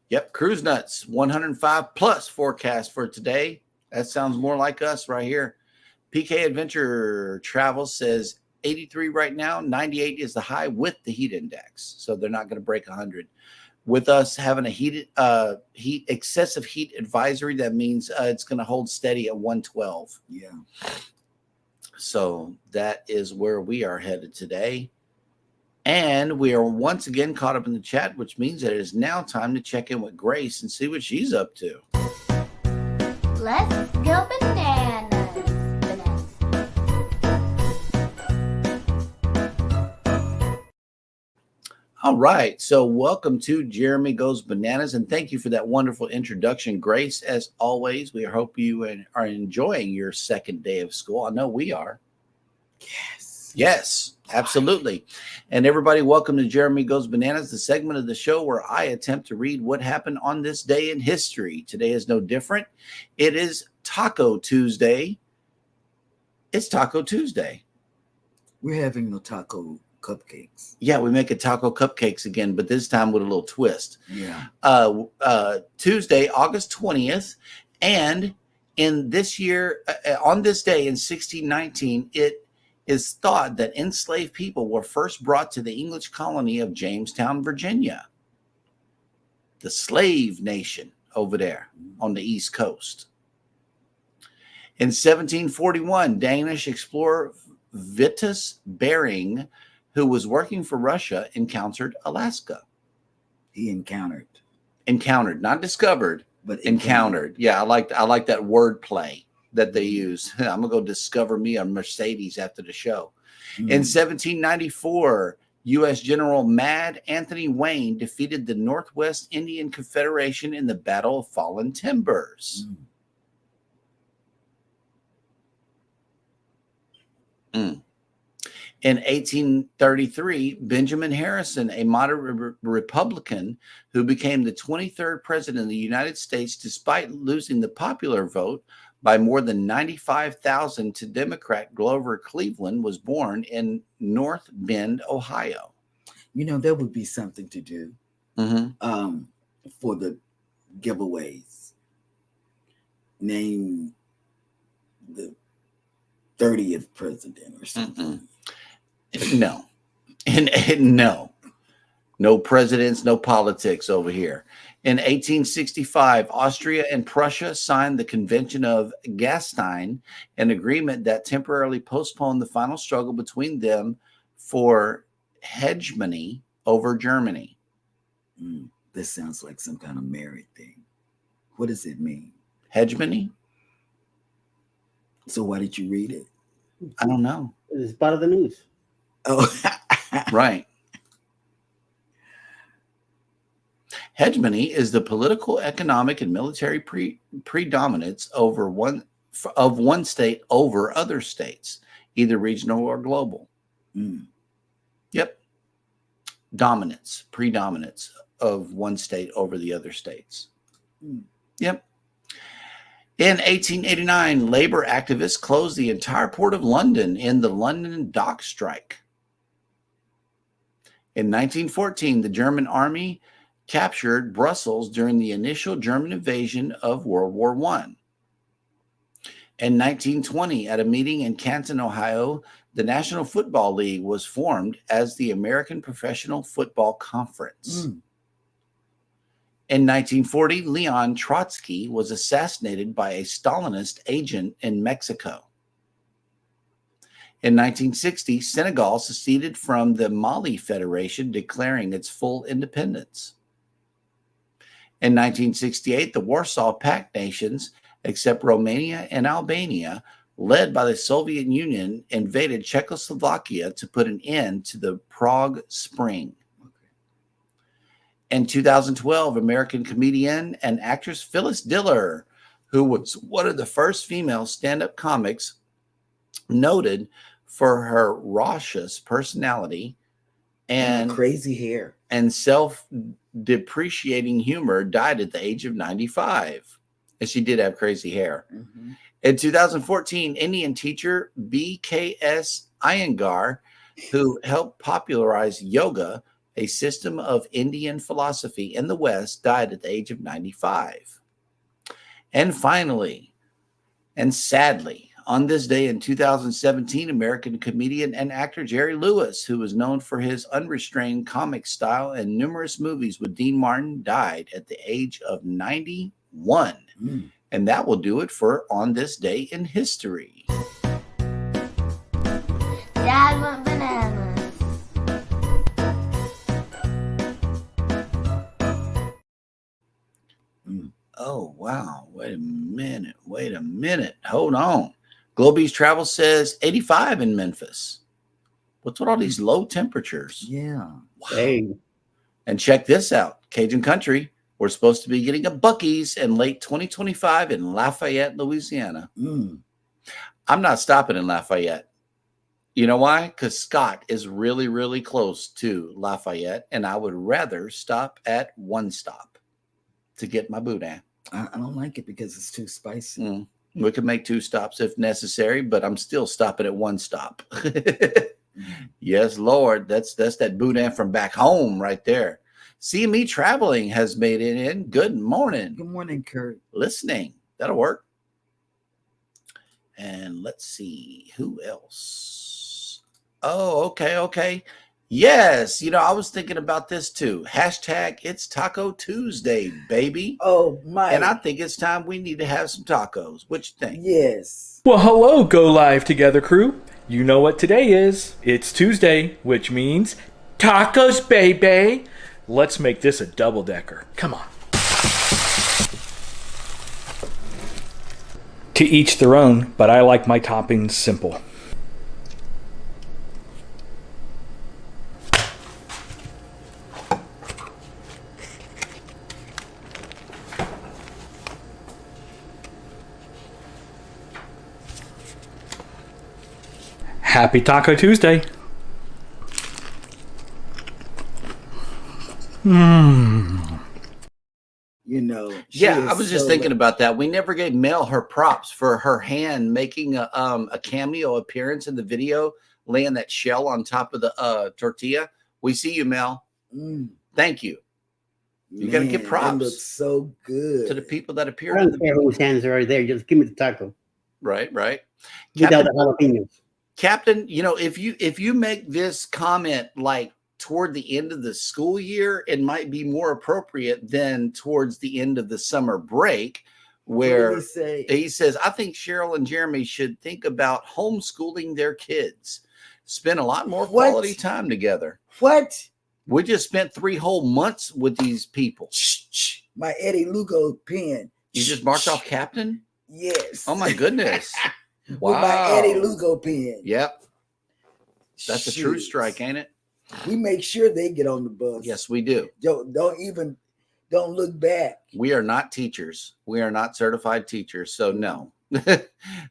Yep, Cruise Nuts 105 plus forecast for today. That sounds more like us right here. PK Adventure Travel says 83 right now. 98 is the high with the heat index. So they're not going to break 100. With us having a excessive heat advisory, that means it's going to hold steady at 112. Yeah. So that is where we are headed today. And we are once again caught up in the chat, which means that it is now time to check in with Grace and see what she's up to. Let's go bananas. All right. So welcome to Jeremy Goes Bananas. And thank you for that wonderful introduction, Grace. As always, we hope you are enjoying your second day of school. I know we are. Yes, absolutely. And everybody, welcome to Jeremy Goes Bananas, the segment of the show where I attempt to read what happened on this day in history. Today is no different. It is Taco Tuesday. It's Taco Tuesday. We're having no taco cupcakes. Yeah, we make a taco cupcakes again, but this time with a little twist. Yeah. Tuesday, August 20th. And in this year, on this day in 1619, it is thought that enslaved people were first brought to the English colony of Jamestown, Virginia, the slave nation over there on the East Coast. In 1741, Danish explorer Vitus Bering, who was working for Russia, encountered Alaska. He encountered, not discovered, but encountered. Yeah, I like that word play that they use. I'm gonna go discover me a Mercedes after the show. In 1794, U.S. General Mad Anthony Wayne defeated the Northwest Indian Confederation in the Battle of Fallen Timbers. In 1833, Benjamin Harrison, a moderate Republican who became the 23rd president of the United States despite losing the popular vote by more than 95,000 to Democrat Grover Cleveland, was born in North Bend, Ohio. You know, there would be something to do for the giveaways. Name the 30th president or something. No. And no. No presidents, no politics over here. In 1865, Austria and Prussia signed the Convention of Gastein, an agreement that temporarily postponed the final struggle between them for hegemony over Germany. This sounds like some kind of married thing. What does it mean? Hegemony? So why did you read it? I don't know. It's part of the news. Oh, Right. Hegemony is the political, economic, and military predominance of one state over other states, either regional or global. Yep. Predominance of one state over the other states. Yep. In 1889, labor activists closed the entire port of London in the London Dock Strike. In 1914, the German army captured Brussels during the initial German invasion of World War I. In 1920, at a meeting in Canton, Ohio, the National Football League was formed as the American Professional Football Conference. In 1940, Leon Trotsky was assassinated by a Stalinist agent in Mexico. In 1960, Senegal seceded from the Mali Federation, declaring its full independence. In 1968, the Warsaw Pact nations, except Romania and Albania, led by the Soviet Union, invaded Czechoslovakia to put an end to the Prague Spring. In 2012, American comedian and actress Phyllis Diller, who was one of the first female stand-up comics, noted for her raucous personality and crazy hair and self-depreciating humor, died at the age of 95. And she did have crazy hair. In 2014, Indian teacher B.K.S. Iyengar, who helped popularize yoga, a system of Indian philosophy in the West, died at the age of 95. And finally, and sadly, on this day in 2017, American comedian and actor Jerry Lewis, who was known for his unrestrained comic style and numerous movies with Dean Martin, died at the age of 91. And that will do it for On This Day in History. Dad want bananas. Oh, wow. Wait a minute. Hold on. Globe's Travel says 85 in Memphis. What's with all these low temperatures? Yeah. Wow. Hey, And check this out. Cajun Country. We're supposed to be getting a Buc-ee's in late 2025 in Lafayette, Louisiana. I'm not stopping in Lafayette. You know why? Because Scott is really, really close to Lafayette, and I would rather stop at One Stop to get my boudin. I don't like it because it's too spicy. We could make 2 stops if necessary, but I'm still stopping at One Stop. Yes, Lord. That's that boudin from back home right there. CME Traveling has made it in. Good morning. Good morning, Kurt. Listening. That'll work. And let's see. Who else? Oh, okay. Yes. I was thinking about this too. Hashtag it's Taco Tuesday, baby. Oh, my. And I think it's time we need to have some tacos. What you think? Yes. Well, hello, Go Live Together crew. You know what today is. It's Tuesday, which means tacos, baby. Let's make this a double-decker. Come on. To each their own, but I like my toppings simple. Happy Taco Tuesday. Yeah, I was just thinking about that. We never gave Mel her props for her hand making a cameo appearance in the video, laying that shell on top of the tortilla. We see you, Mel. Thank you. You got to give props. It looks so good to the people that appear. I don't care whose hands are right there. Just give me the taco. Right. Without the jalapenos. Captain, if you make this comment like toward the end of the school year, it might be more appropriate than towards the end of the summer break, where he says, I think Cheryl and Jeremy should think about homeschooling their kids. Spend a lot more quality time together. What? We just spent 3 whole months with these people. My Eddie Lugo pen. You just marked off captain? Yes. Oh, my goodness. Wow. With my Eddie Lugo pen. Yep. That's a true strike, ain't it? We make sure they get on the bus. Yes, we do. Don't look back. We are not teachers. We are not certified teachers. So no,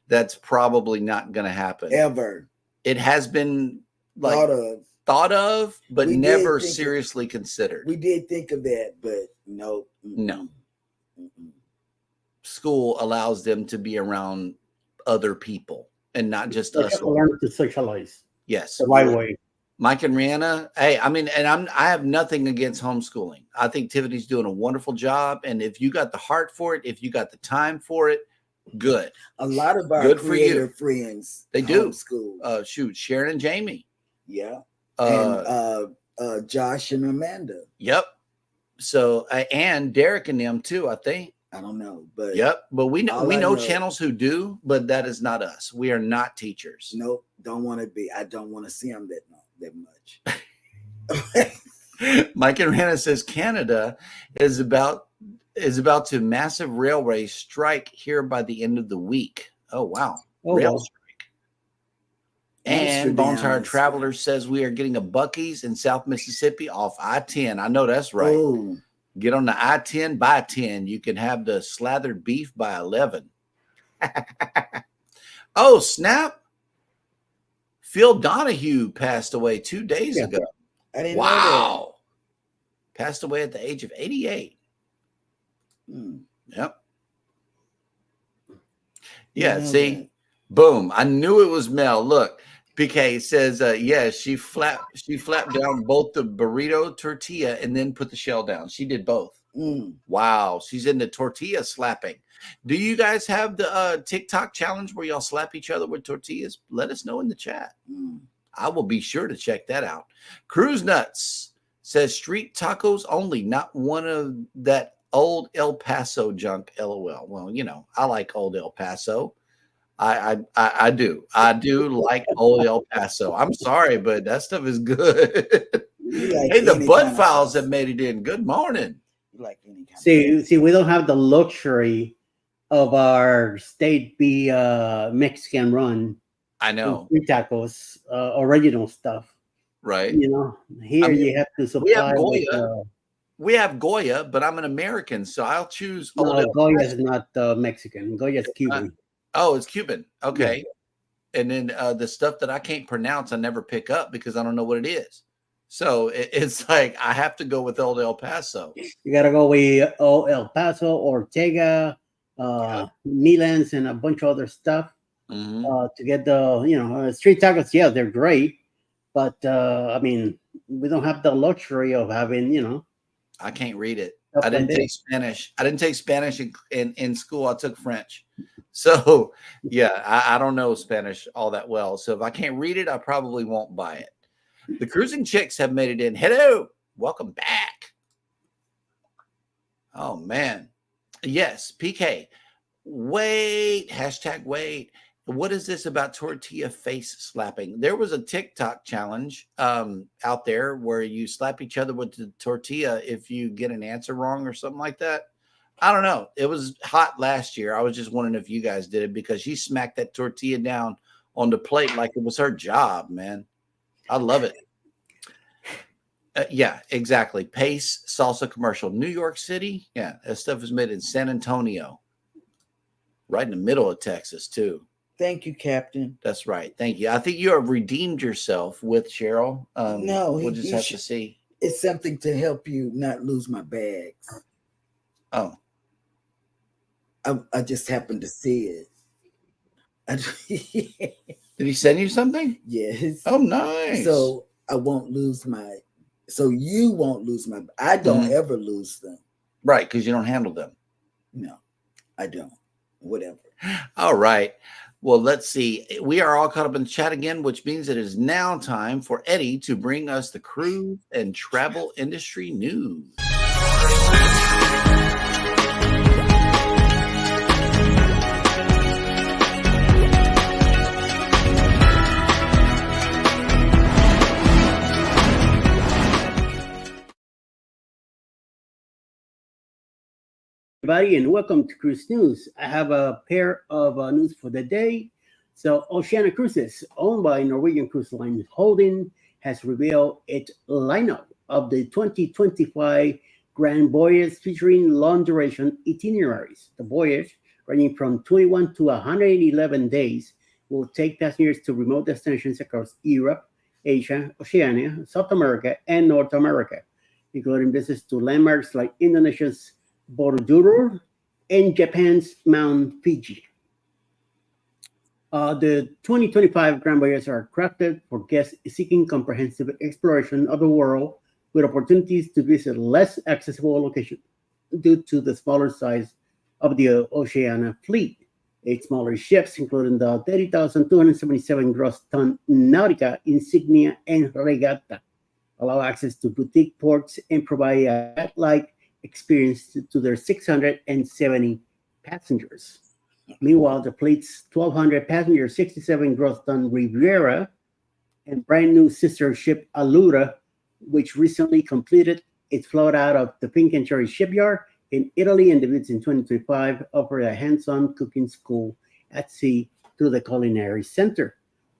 that's probably not going to happen. Ever. It has been thought of, but never seriously considered. We did think of that, but no. No. School allows them to be around other people and not just us. Learn to socialize. Yes. The right way. Mike and Rihanna, hey, I mean, and I have nothing against homeschooling. I think Tiffany's doing a wonderful job. And if you got the heart for it, if you got the time for it, good. A lot of our creator friends, they do homeschool. Shoot, Sharon and Jamie. Yeah. And Josh and Amanda. Yep. So and Derek and them too, I think. I don't know, but but we know channels who do, but that is not us. We are not teachers. Nope, don't want to be. I don't want to see them that much. Mike and Rihanna says Canada is about to massive railway strike here by the end of the week. Oh wow, rail strike. And Bonetired Traveler says we are getting a Buc-ee's in South Mississippi off I-10. I know that's right. Oh. Get on the I-10, buy 10. You can have the slathered beef by 11. Oh, snap. Phil Donahue passed away 2 days ago. I didn't know that. Passed away at the age of 88. Yep. Yeah, see? Boom. I knew it was Mel. Look. PK says, she flapped down both the burrito tortilla and then put the shell down. She did both. Wow. She's into tortilla slapping. Do you guys have the TikTok challenge where y'all slap each other with tortillas? Let us know in the chat. I will be sure to check that out. Cruise Nuts says street tacos only, not one of that old El Paso junk. LOL. Well, you know, I like old El Paso. I do like old El Paso. I'm sorry, but that stuff is good. Hey, the butt files have made it in. Good morning. See, we don't have the luxury of our state be Mexican run. I know. Street tacos, original stuff. Right. You know, here you have to supply. We have Goya. We have Goya, but I'm an American, so I'll choose. No, Goya is not Mexican. Goya is Cuban. Oh, it's Cuban. Okay. Yeah. And then the stuff that I can't pronounce, I never pick up because I don't know what it is. So it's like I have to go with Old El Paso. You got to go with Old El Paso, Ortega, Milans, and a bunch of other stuff to get the, street tacos. Yeah, they're great. But, I mean, we don't have the luxury of having, I can't read it. I didn't take Spanish. I didn't take Spanish in school. I took French. So, yeah, I don't know Spanish all that well. So if I can't read it, I probably won't buy it. The Cruising Chicks have made it in. Hello. Welcome back. Oh, man. Yes, PK. Wait. Hashtag wait. What is this about tortilla face slapping? There was a TikTok challenge out there where you slap each other with the tortilla if you get an answer wrong or something like that. I don't know. It was hot last year. I was just wondering if you guys did it because she smacked that tortilla down on the plate like it was her job, man. I love it. Yeah, exactly. Pace salsa commercial. New York City. Yeah, that stuff is made in San Antonio. Right in the middle of Texas, too. Thank you, Captain. That's right. Thank you. I think you have redeemed yourself with Cheryl. No, we'll just have to see. It's something to help you not lose my bags. Oh. I just happened to see it. Did he send you something? Yes. Oh, nice. So I won't lose so you won't lose I don't ever lose them. Right, because you don't handle them. No, I don't. Whatever. All right. Well, let's see. We are all caught up in the chat again, which means it is now time for Eddie to bring us the cruise and travel industry news. Everybody, and welcome to Cruise News. I have a pair of news for the day. So, Oceania Cruises, owned by Norwegian Cruise Line Holding, has revealed its lineup of the 2025 Grand Voyage featuring long duration itineraries. The voyage, ranging from 21 to 111 days, will take passengers to remote destinations across Europe, Asia, Oceania, South America, and North America, including visits to landmarks like Indonesia's Borobudur and Japan's Mount Fuji. The 2025 Grand Voyages are crafted for guests seeking comprehensive exploration of the world with opportunities to visit less accessible locations due to the smaller size of the Oceania fleet. 8 smaller ships, including the 30,277 gross ton Nautica, Insignia, and Regatta, allow access to boutique ports and provide a yacht-like experience to their 670 passengers. Meanwhile, the fleet's 1,200 passenger 67 gross ton Riviera and brand new sister ship Allura, which recently completed its float out of the Fincantieri shipyard in Italy and debuts in 2025, offer a hands-on cooking school at sea through the Culinary Center.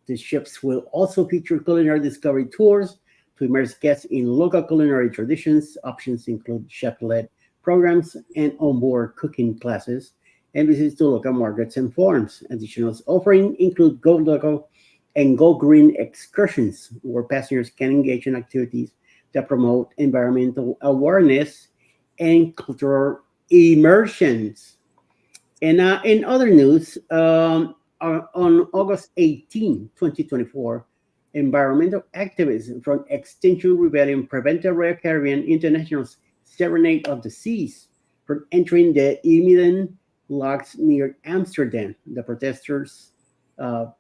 The ships will also feature culinary discovery tours to immerse guests in local culinary traditions. Options include chef-led programs and onboard cooking classes, and visits to local markets and farms. Additional offerings include Go Local and Go Green excursions, where passengers can engage in activities that promote environmental awareness and cultural immersions. And in other news, on August 18, 2024, environmental activists from Extinction Rebellion prevented Royal Caribbean International's Serenade of the Seas from entering the Imiden locks near Amsterdam. The protesters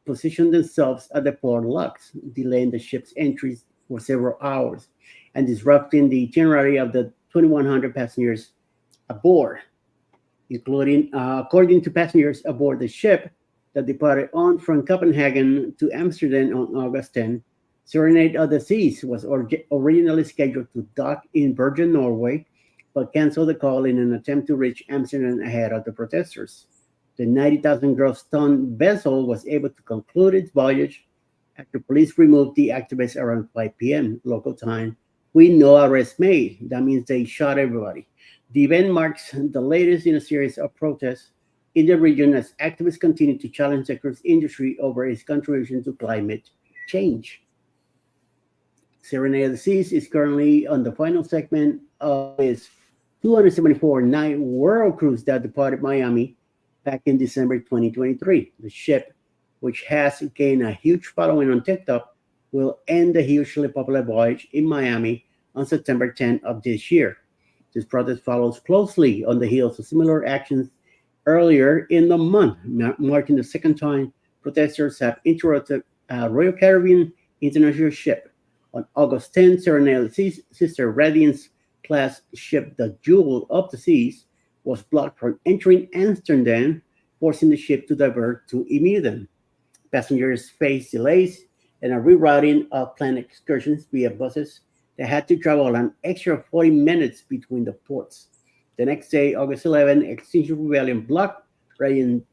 positioned themselves at the port locks, delaying the ship's entries for several hours and disrupting the itinerary of the 2,100 passengers aboard, including, according to passengers aboard the ship that departed on from Copenhagen to Amsterdam on August 10. Serenade of the Seas was originally scheduled to dock in Bergen, Norway, but canceled the call in an attempt to reach Amsterdam ahead of the protesters. The 90,000 gross ton vessel was able to conclude its voyage after police removed the activists around 5 p.m. local time, with no arrest made. That means they shot everybody. The event marks the latest in a series of protests in the region as activists continue to challenge the cruise industry over its contribution to climate change. Serenade of the Seas is currently on the final segment of its 274-night world cruise that departed Miami back in December 2023. The ship, which has gained a huge following on TikTok, will end the hugely popular voyage in Miami on September 10th of this year. This protest follows closely on the heels of similar actions earlier in the month, marking the second time protesters have interrupted a Royal Caribbean International ship. On August 10, Serenade of the Seas, Sister Radiance class ship, the Jewel of the Seas, was blocked from entering Amsterdam, forcing the ship to divert to Imiden. Passengers faced delays and a rerouting of planned excursions via buses that had to travel an extra 40 minutes between the ports. The next day, August 11, Extinction Rebellion blocked Radiant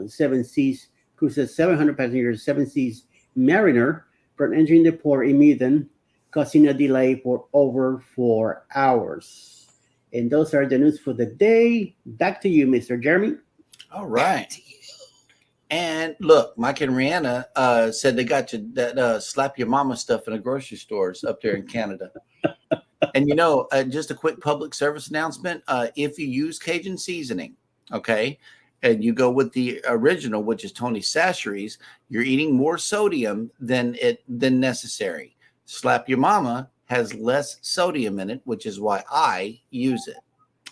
Seven Seas Cruises 700 passengers Seven Seas Mariner from entering the port Imiden, causing a delay for over 4 hours. And those are the news for the day. Back to you, Mr. Jeremy. All right. And look, Mike and Rihanna said they got you that slap your mama stuff in the grocery stores up there in Canada. And, you know, just a quick public service announcement. If you use Cajun seasoning, okay, and you go with the original, which is Tony Chachere's, you're eating more sodium than necessary. Slap Your Mama has less sodium in it, which is why I use it.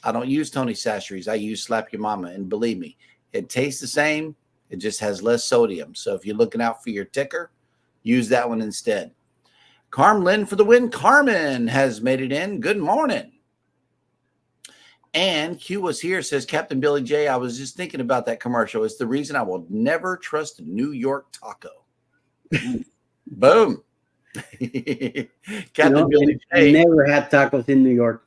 I don't use Tony Chachere's. I use Slap Your Mama. And believe me, it tastes the same. It just has less sodium. So if you're looking out for your ticker, use that one instead. Carmlin for the win. Carmen has made it in. Good morning. And Q was here, says Captain Billy J. I was just thinking about that commercial. It's the reason I will never trust a New York taco. Boom. Captain Billy J. Never had tacos in New York.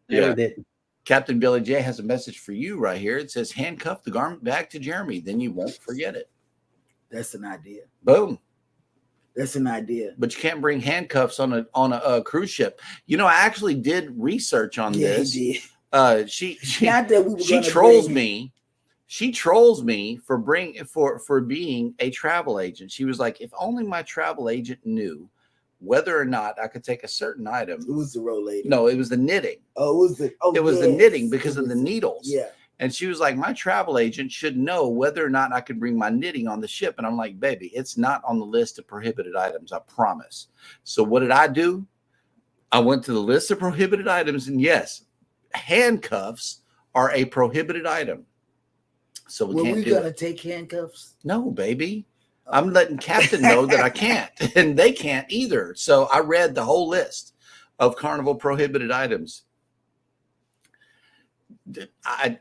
Never did. Captain Billy J has a message for you right here. It says, handcuff the garment back to Jeremy. Then you won't forget it. That's an idea. Boom. That's an idea. But you can't bring handcuffs on a cruise ship. You know, I actually did research on this. He did. She Not that we were she gonna trolls bring- me. She trolls me for being a travel agent. She was like, if only my travel agent knew whether or not I could take a certain item. It was the rollator. No, it was the knitting. Oh, it was the. Oh, It was the yes. knitting because It of the was- needles. Yeah. And she was like, my travel agent should know whether or not I could bring my knitting on the ship. And I'm like, baby, it's not on the list of prohibited items. I promise. So what did I do? I went to the list of prohibited items. And yes, handcuffs are a prohibited item. So we Were can't we do gonna it. take handcuffs? No, baby. I'm letting Captain know that I can't. And they can't either. So I read the whole list of Carnival prohibited items. I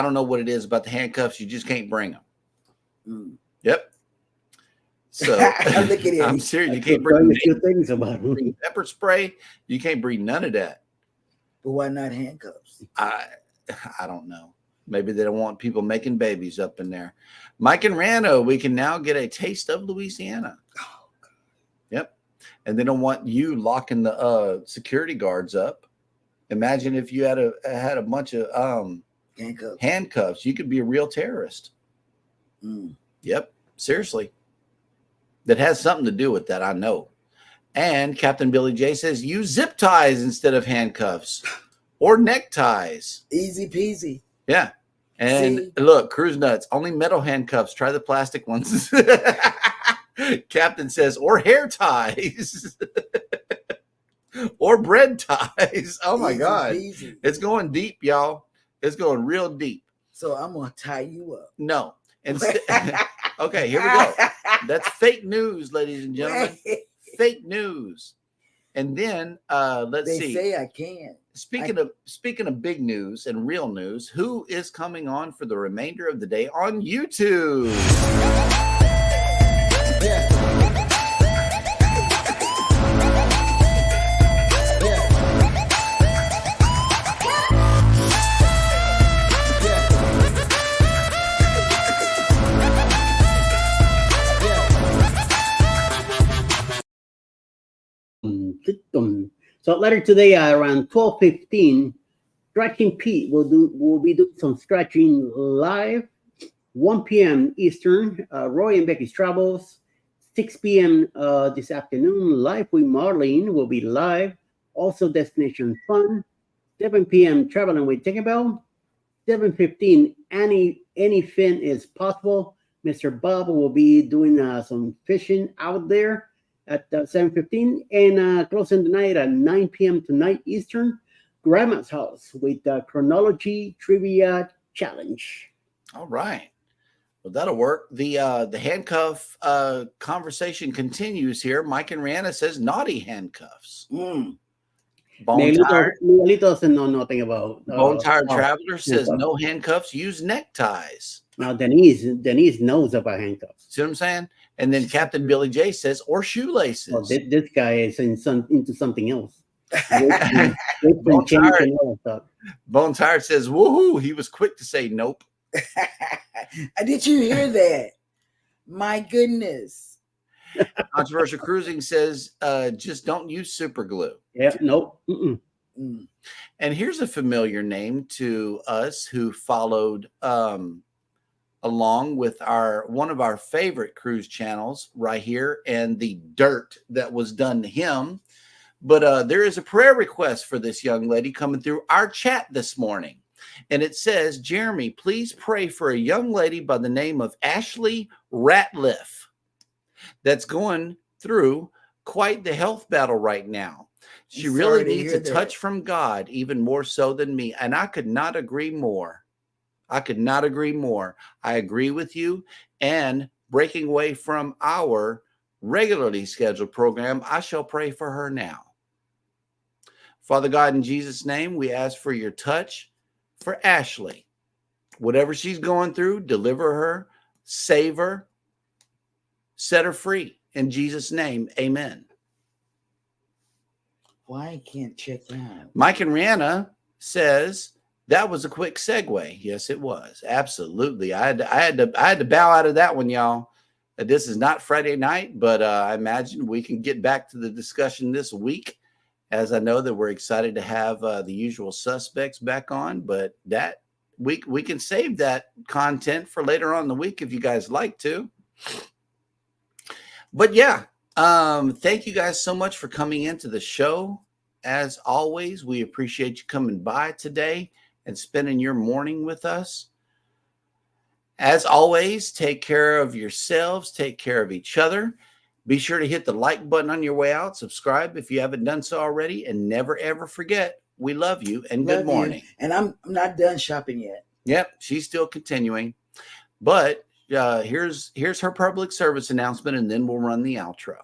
don't know what it is about the handcuffs. You just can't bring them. Mm. Yep. So Look at him. I'm serious. You I can't could tell you bring a few things about them. pepper spray. You can't bring none of that. But why not handcuffs? I don't know. Maybe they don't want people making babies up in there. Mike and Rano, we can now get a taste of Louisiana. Oh, God. Yep. And they don't want you locking the security guards up. Imagine if you had a bunch of Handcuffs. handcuffs. You could be a real terrorist. Mm. Yep. Seriously. That has something to do with that, I know. And Captain Billy J says use zip ties instead of handcuffs or neckties. Easy peasy. Yeah. And See? look, cruise nuts, only metal handcuffs. Try the plastic ones. Captain says, or hair ties. Or bread ties. Oh my Easy God. peasy. It's going deep, y'all. It's going real deep. So I'm gonna tie you up. No. Instead, okay, here we go. That's fake news, ladies and gentlemen. Fake news. And then let's They see. say I can. Speaking of big news and real news, who is coming on for the remainder of the day on YouTube? So later today, around 12:15, Stretching Pete will be doing some stretching live. 1 p.m. Eastern, Roy and Becky's Travels. 6 p.m. This afternoon, Live with Marlene will be live. Also, Destination Fun. 7 p.m. Traveling with Tinkerbell. 7:15, anything is possible. Mr. Bob will be doing some fishing out there at 7:15, and closing the night at 9 p.m. tonight Eastern, Grandma's House with the Chronology Trivia Challenge. All right. Well, that'll work. The handcuff conversation continues here. Mike and Rihanna says naughty handcuffs. Mm. Miguelito doesn't know nothing about Bone Tired Traveler says handcuffs. no handcuffs, use neckties. Now Denise knows about handcuffs. See what I'm saying? And then Captain Billy J says, or shoelaces. Well, this guy is into something else. Bone Tired says, woohoo, he was quick to say nope. Did you hear that? My goodness. Controversial Cruising says, just don't use super glue. Yeah, nope. Mm-mm. Mm. And here's a familiar name to us who followed along with one of our favorite cruise channels right here and the dirt that was done to him. But there is a prayer request for this young lady coming through our chat this morning. And it says, Jeremy, please pray for a young lady by the name of Ashley Ratliff that's going through quite the health battle right now. She really needs a touch from God, even more so than me. And I could not agree more. I could not agree more. I agree with you. And breaking away from our regularly scheduled program, I shall pray for her now. Father God, in Jesus' name, we ask for your touch for Ashley. Whatever she's going through, deliver her, save her, set her free. In Jesus' name, amen. Why I can't check out? Mike and Rihanna says that was a quick segue. Yes, it was. Absolutely. I had to bow out of that one, y'all. This is not Friday night, but I imagine we can get back to the discussion this week, as I know that we're excited to have the usual suspects back on. But that we can save that content for later on in the week if you guys like to. But yeah, thank you guys so much for coming into the show. As always, we appreciate you coming by today and spending your morning with us. As always, take care of yourselves, take care of each other. Be sure to hit the like button on your way out, subscribe if you haven't done so already, and never ever forget, we love you and good morning. And I'm not done shopping yet. Yep, she's still continuing. But here's her public service announcement, and then we'll run the outro.